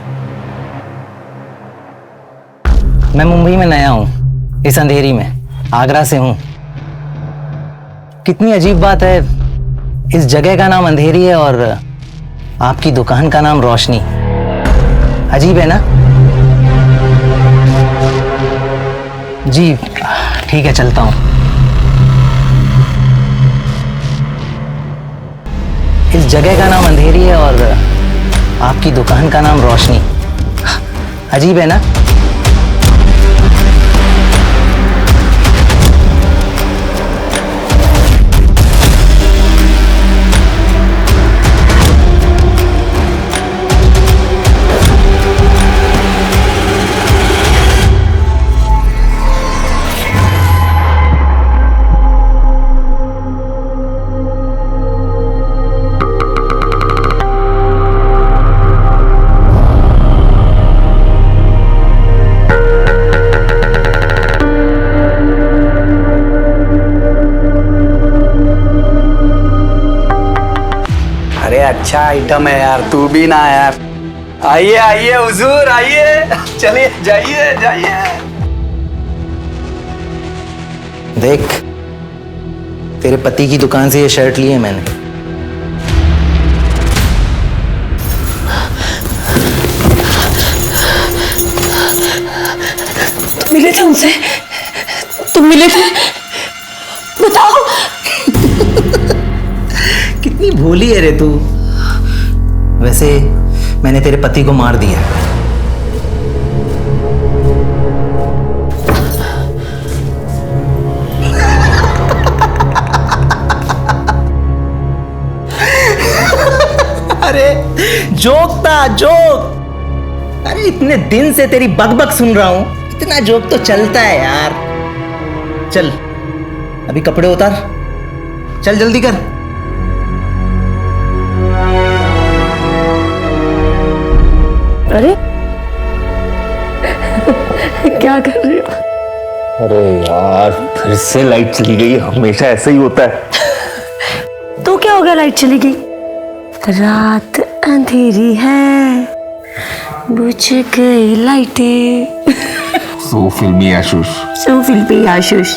मैं मुंबई में नया हूँ, इस अंधेरी में, आगरा से हूँ। कितनी अजीब बात है, इस जगह का नाम अंधेरी है और आपकी दुकान का नाम रोशनी। अजीब है ना? जी ठीक है, चलता हूँ। इस जगह का नाम अंधेरी है और आपकी दुकान का नाम रोशनी। अजीब है ना? अच्छा आइटम है यार, तू भी ना यार। आइए आइए हुजूर, आइए, चलिए, जाइए जाइए। देख, तेरे पति की दुकान से ये शर्ट ली है मैंने। तुम मिले थे उनसे? तुम मिले थे? बताओ। कितनी भोली है रे तू। वैसे मैंने तेरे पति को मार दिया। अरे जोक था, जोक। अरे इतने दिन से तेरी बकबक सुन रहा हूं, इतना जोक तो चलता है यार। चल अभी कपड़े उतार, चल जल्दी कर। अरे क्या कर रही हो? अरे यार फिर से लाइट चली गई, हमेशा ऐसा ही होता है। तो क्या हो गया, लाइट चली गई? रात अंधेरी है, बुझ गई लाइटें। सो फिल्मी आशुष। सो फिल्मी आशुष।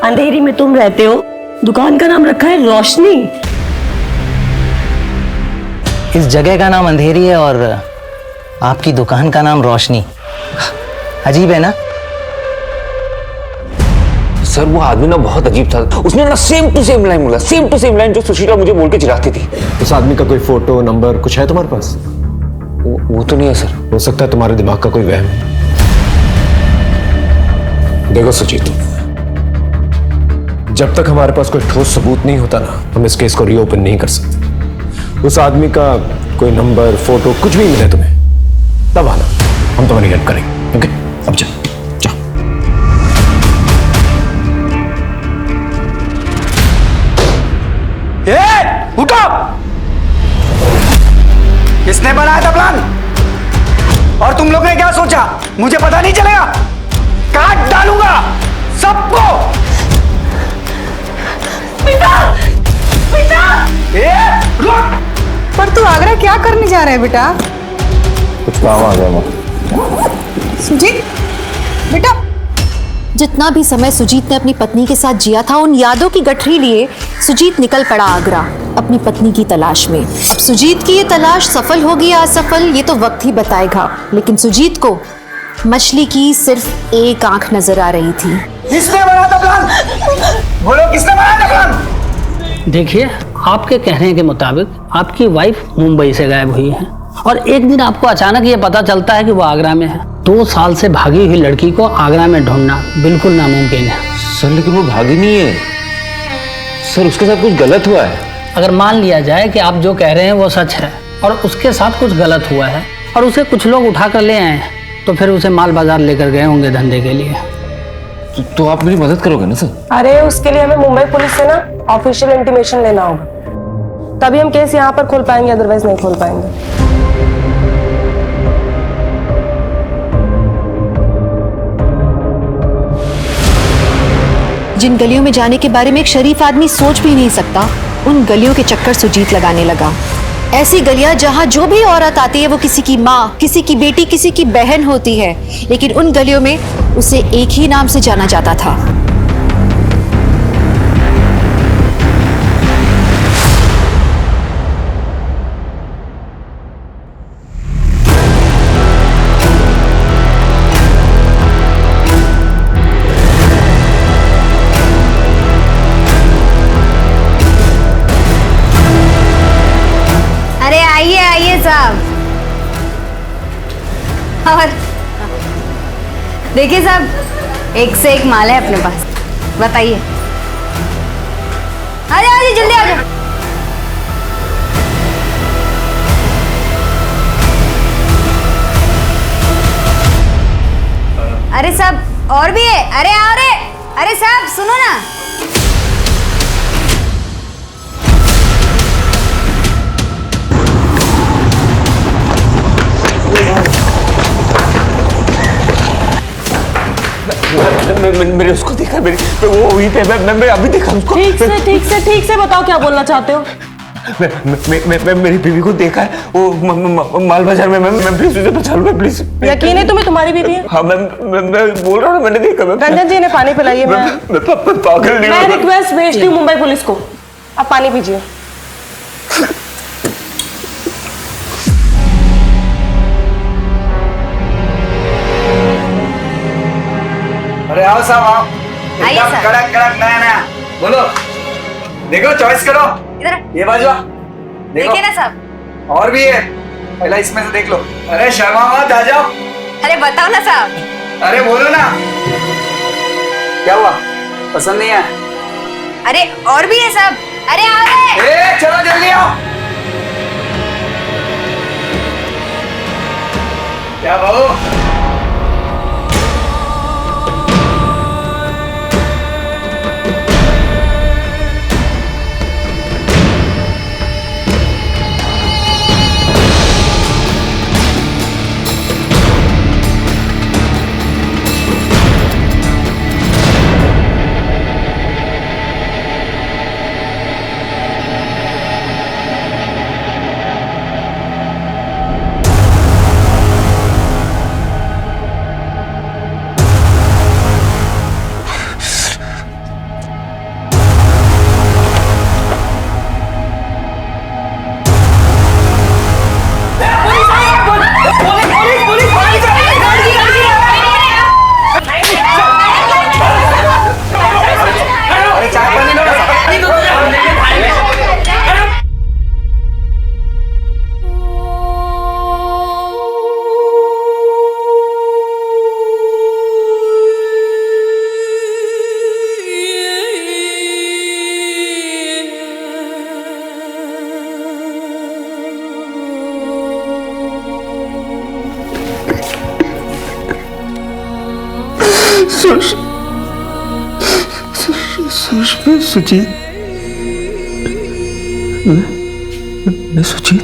अंधेरी में तुम रहते हो, दुकान का नाम रखा है रोशनी। इस जगह का नाम अंधेरी है और आपकी दुकान का नाम रोशनी। अजीब है ना? सर वो आदमी ना बहुत अजीब था, उसने ना सेम टू सेम लाइन बोला, सेम टू सेम लाइन जो सुशीला मुझे बोल के चिढ़ाती थी। उस आदमी का कोई फोटो नंबर कुछ है तुम्हारे पास? वो तो नहीं है सर। हो सकता है तुम्हारे दिमाग का कोई वहम है। देखो सुजीत, जब तक हमारे पास कोई ठोस सबूत नहीं होता ना, हम इस केस को रीओपन नहीं कर सकते। उस आदमी का कोई नंबर फोटो कुछ भी मिले तुम्हें, तब आना, हम तुम्हारी हेल्प करेंगे। ओके, अब चल। उठो! किसने बनाया था प्लान? और तुम लोग ने क्या सोचा, मुझे पता नहीं चलेगा? काट डालूंगा सबको। बेटा, बेटा! रुक! पर तू आगरा क्या करने जा रहा है बेटा? कुछ काम आ गया मां। सुजीत, बेटा। जितना भी समय सुजीत ने अपनी पत्नी के साथ जिया था, उन यादों की गठरी लिए सुजीत निकल पड़ा आगरा अपनी पत्नी की तलाश में। अब सुजीत की ये तलाश सफल होगी या असफल, ये तो वक्त ही बताएगा। लेकिन सुजीत को मछली की सिर्फ एक आंख नजर आ रही थी। किसने बनाया था प्लान? बोलो, किसने बनाया था प्लान? देखिए, आपके कहने के मुताबिक आपकी वाइफ मुंबई से गायब हुई है और एक दिन आपको अचानक ये पता चलता है कि वो आगरा में है। 2 साल से भागी हुई लड़की को आगरा में ढूंढना बिल्कुल नामुमकिन है। सर लेकिन वो भागी नहीं है सर, उसके साथ कुछ गलत हुआ है। अगर मान लिया जाए कि आप जो कह रहे हैं वो सच है और उसके साथ कुछ गलत हुआ है और उसे कुछ लोग उठा कर ले आए हैं, तो फिर उसे माल बाजार लेकर गए होंगे धंधे के लिए। तो आप मेरी मदद करोगे ना सर? अरे उसके लिए हमें मुंबई पुलिस से ना ऑफिशियल इंटीमेशन लेना होगा, तभी हम केस यहाँ पर खोल पाएंगे, अदरवाइज नहीं खोल पाएंगे। जिन गलियों में जाने के बारे में एक शरीफ आदमी सोच भी नहीं सकता, उन गलियों के चक्कर सुजीत लगाने लगा। ऐसी गलियां जहां जो भी औरत आती है वो किसी की माँ, किसी की बेटी, किसी की बहन होती है, लेकिन उन गलियों में उसे एक ही नाम से जाना जाता था। अरे आइए आइए साहब। और देखिए साहब, एक से एक माल है अपने पास, बताइए। आ जाओ जल्दी आ जाओ। अरे साहब और भी है, अरे आओ रे। अरे साहब सुनो ना। मैंने उसको देखा, वो वहीं पे, मैं अभी देखा उसको। ठीक से बताओ क्या बोलना चाहते हो। मैं मेरी बीवी को देखा है, वो माल बाजार में। मैं प्लीज उसे बचा लो, प्लीज। यकीन है तुम्हें तुम्हारी बीवी है? हाँ मैं बोल रहा हूँ, मैंने देखा। रंजन जी ने पानी पिलाइए। मैं पागल नहीं। मैं रिक्वेस्ट भेजती हूँ मुंबई पुलिस को, आप पानी पीजिए। अरे आओ साहब आओ, आइए एकदम सर। कड़क कड़क नया नया। बोलो, देखो चॉइस करो। इधर ये बाजू देखिए ना साहब। और भी है, पहला इसमें से देख लो। अरे शर्मा मत, आ जाओ। अरे बताओ ना साहब। अरे बोलो ना, क्या हुआ, पसंद नहीं है? अरे और भी है साहब। अरे आ रहे। ए, चलो जल्दी आओ। क्या बहू? सुजीत, मैं सुजीत।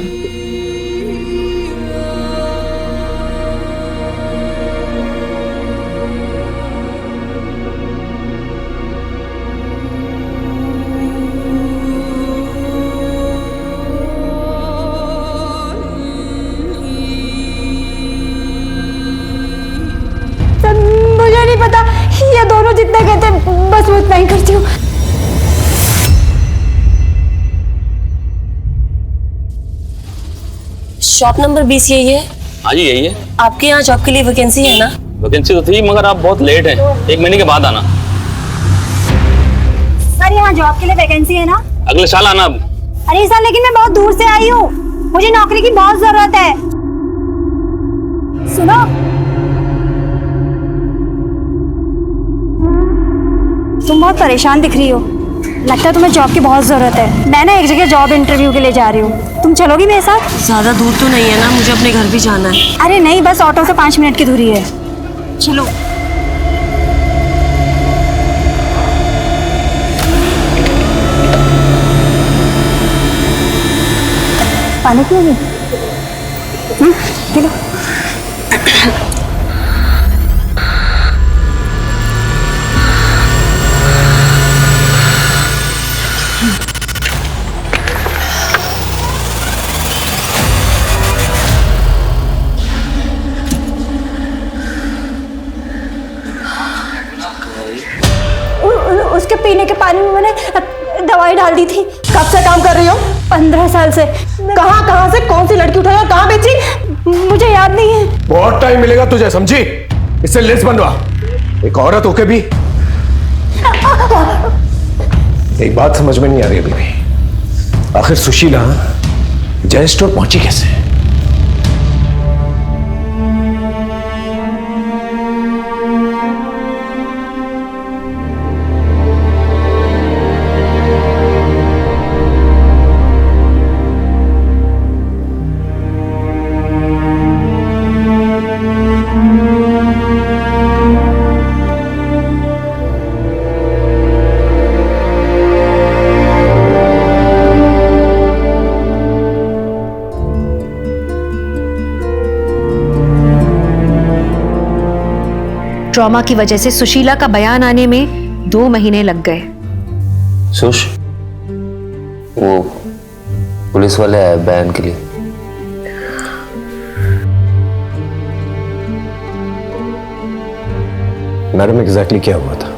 मुझे नहीं पता, ये दोनों जितना कहते हैं बस वो उतना ही करती हूँ। शॉप नंबर 20 यही है? हाँ जी यही है। आपके यहाँ जॉब के लिए वैकेंसी है ना? वैकेंसी तो थी मगर आप बहुत लेट हैं, 1 महीने के बाद आना। सर यहाँ जॉब के लिए वैकेंसी है ना? अगले साल आना। अरे सर लेकिन मैं बहुत दूर से आई हूँ, मुझे नौकरी की बहुत जरूरत है। सुनो, तुम बहुत परेशान दिख रही हो, लगता है तुम्हें जॉब की बहुत जरूरत है। मैं ना एक जगह जॉब इंटरव्यू के लिए जा रही हूँ, तुम चलोगी मेरे साथ? ज्यादा दूर तो नहीं है ना, मुझे अपने घर भी जाना है। अरे नहीं, बस ऑटो से 5 मिनट की दूरी है, चलो। पानी पियोगी? चलो। उसके पीने के पानी में मैंने दवाई डाल दी थी। कब से काम कर रही हो? 15 साल से। कहाँ से कौन सी लड़की उठाई और कहाँ बेची? मुझे याद नहीं है। बहुत टाइम मिलेगा तुझे, समझी? इससे लिस्ट बनवा। एक औरत होके भी एक बात समझ में नहीं आ रही अभी भी, आखिर सुशीला जय स्टोर पहुंची कैसे? ट्रॉमा की वजह से सुशीला का बयान आने में 2 महीने लग गए। सुश, वो पुलिस वाले आए बयान के लिए। मैडम एग्जैक्टली क्या हुआ था?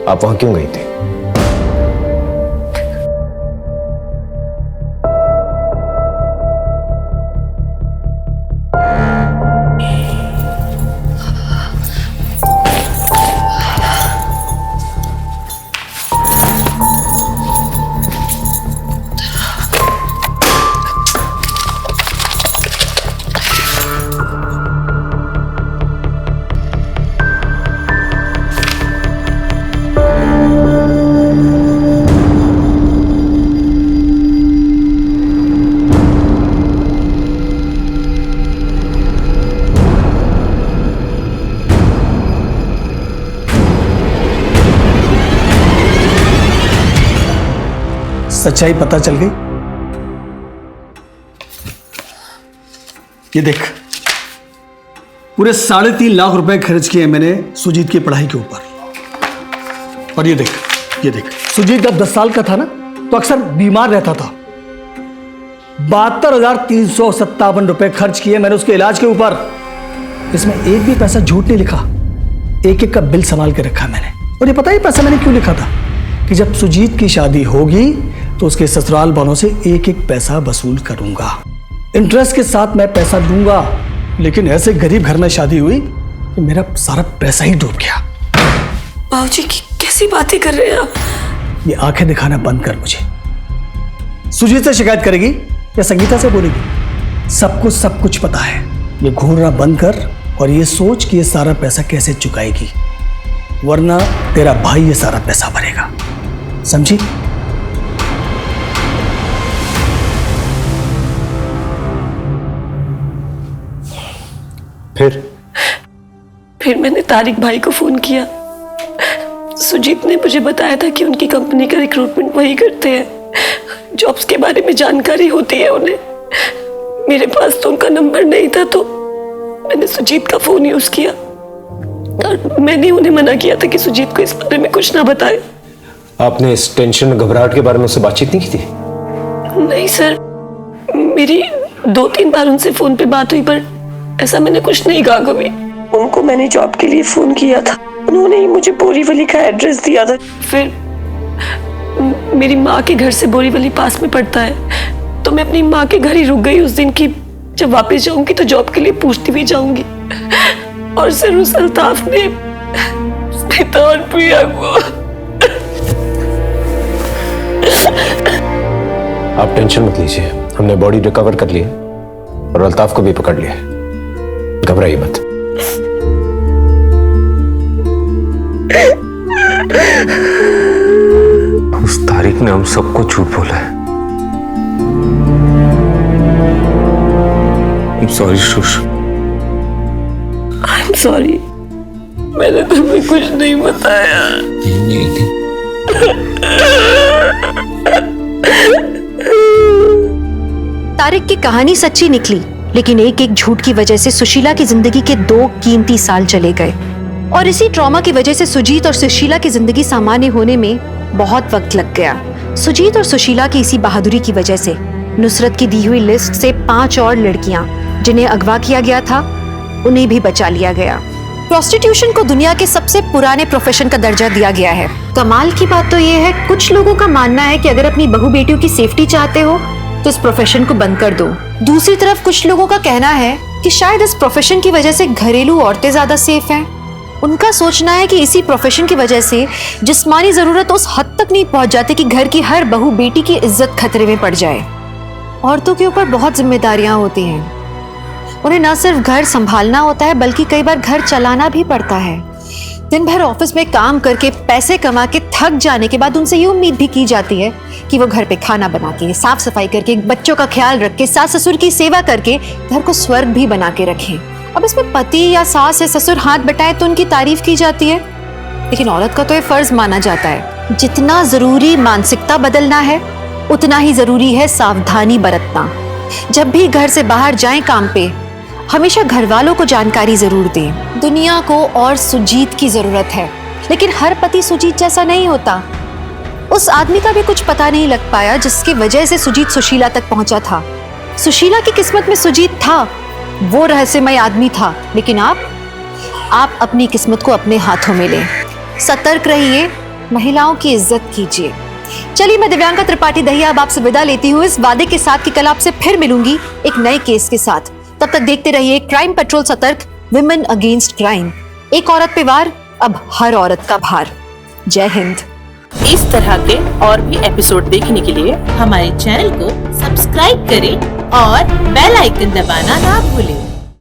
आप वहां क्यों गई थी? सच्चाई पता चल गई। ये देख, पूरे 3.5 लाख रुपए खर्च किए मैंने सुजीत की पढ़ाई के ऊपर। और ये देख, सुजीत जब 10 साल का था ना तो अक्सर बीमार रहता था। 72,357 रुपए खर्च किए मैंने उसके इलाज के ऊपर। इसमें एक भी पैसा झूठ नहीं लिखा, एक एक का बिल संभाल के रखा मैंने। और ये पता ही पैसा मैंने क्यों लिखा था कि जब सुजीत की शादी होगी तो उसके ससुराल वालों से एक एक पैसा वसूल करूंगा, इंटरेस्ट के साथ मैं पैसा दूंगा। लेकिन ऐसे गरीब घर में शादी हुई कि मेरा सारा पैसा ही डूब गया। बाबूजी कैसी बातें कर रहे हैं आप? ये आंखें दिखाना बंद कर मुझे। सुजीत से शिकायत करेगी या संगीता से बोलेगी? सबको सब कुछ पता है। ये घूरना बंद कर और ये सोच कि ये सारा पैसा कैसे चुकाएगी, वरना तेरा भाई ये सारा पैसा भरेगा, समझी? फिर मैंने तारिक भाई को फोन किया। सुजीत ने मुझे बताया था कि उनकी कंपनी का रिक्रूटमेंट वही करते हैं, जॉब्स के बारे में जानकारी होती है उन्हें। मेरे पास तो उनका नंबर नहीं था, तो मैंने सुजीत का फोन यूज किया और मैंने उन्हें मना किया था कि सुजीत को इस बारे में कुछ ना बताए। आपने इस टेंशन घबराहट के बारे में उससे बातचीत नहीं की थी? नहीं सर, मेरी 2-3 बार उनसे फोन पे बात हुई, पर ऐसा मैंने कुछ नहीं कहा कभी। उनको मैंने जॉब के लिए फोन किया था, उन्होंने ही मुझे बोरीवली का एड्रेस दिया था। फिर मेरी माँ के घर से बोरीवली पास में पड़ता है, तो मैं अपनी माँ के घर ही रुक गई उस दिन की जब वापस जाऊंगी तो जॉब के लिए पूछती भी जाऊंगी। और सर उस अल्ताफ ने स्मिता और प्रिया को। आप टेंशन मत लीजिए, हमने बॉडी रिकवर कर ली है और अल्ताफ को भी पकड़ लिया है, घबराइए मत। उस तारिक ने हम सबको झूठ बोला है। I'm sorry Sush. I'm sorry, मैंने तुम्हें कुछ नहीं बताया। तारिक की कहानी सच्ची निकली, लेकिन एक एक झूठ की वजह से सुशीला की जिंदगी के 2 कीमती साल चले गए। और इसी ट्रॉमा की वजह से सुजीत और सुशीला की जिंदगी सामान्य होने में बहुत वक्त लग गया। सुजीत और सुशीला की इसी बहादुरी की वजह से नुसरत की दी हुई लिस्ट से 5 और लड़कियां जिन्हें अगवा किया गया था, उन्हें भी बचा लिया गया। प्रोस्टिट्यूशन को दुनिया के सबसे पुराने प्रोफेशन का दर्जा दिया गया है। कमाल की बात तो ये है, कुछ लोगों का मानना है कि अगर अपनी बहू बेटियों की सेफ्टी चाहते हो तो इस प्रोफेशन को बंद कर दो। दूसरी तरफ कुछ लोगों का कहना है कि शायद इस प्रोफेशन की वजह से घरेलू औरतें ज्यादा सेफ हैं। उनका सोचना है कि इसी प्रोफेशन की वजह से जिस्मानी जरूरत उस हद तक नहीं पहुंच जाती कि घर की हर बहू बेटी की इज्जत खतरे में पड़ जाए। औरतों के ऊपर बहुत जिम्मेदारियां होती हैं, उन्हें न सिर्फ घर संभालना होता है बल्कि कई बार घर चलाना भी पड़ता है। दिन भर ऑफिस में काम करके पैसे कमा के थक जाने के बाद उनसे ये उम्मीद भी की जाती है कि वो घर पे खाना बना के, साफ सफाई करके, बच्चों का ख्याल रख के, सास ससुर की सेवा करके घर को स्वर्ग भी बना के रखें। अब इसमें पति या सास या ससुर हाथ बटाए तो उनकी तारीफ की जाती है, लेकिन औरत का तो ये फर्ज माना जाता है। जितना जरूरी मानसिकता बदलना है उतना ही जरूरी है सावधानी बरतना। जब भी घर से बाहर जाएं काम पे, हमेशा घर वालों को जानकारी जरूर दें। दुनिया को और सुजीत की जरूरत है, लेकिन हर पति सुजीत जैसा नहीं होता। उस आदमी का भी कुछ पता नहीं लग पाया जिसकी वजह से सुजीत सुशीला तक पहुंचा था। सुशीला की किस्मत में सुजीत था, वो रहस्यमय आदमी था, लेकिन आप अपनी किस्मत को अपने हाथों में लें। सतर्क रहिए, महिलाओं की इज्जत कीजिए। चलिए, मैं दिव्यांका त्रिपाठी दहिया अब आपसे विदा लेती हूँ इस वादे के साथ कि कल आपसे फिर मिलूंगी एक नए केस के साथ। तब तक देखते रहिए क्राइम पेट्रोल सतर्क, विमेन अगेंस्ट क्राइम। एक औरत पे वार, अब हर औरत का भार। जय हिंद। इस तरह के और भी एपिसोड देखने के लिए हमारे चैनल को सब्सक्राइब करें और बेल आइकन दबाना ना भूलें।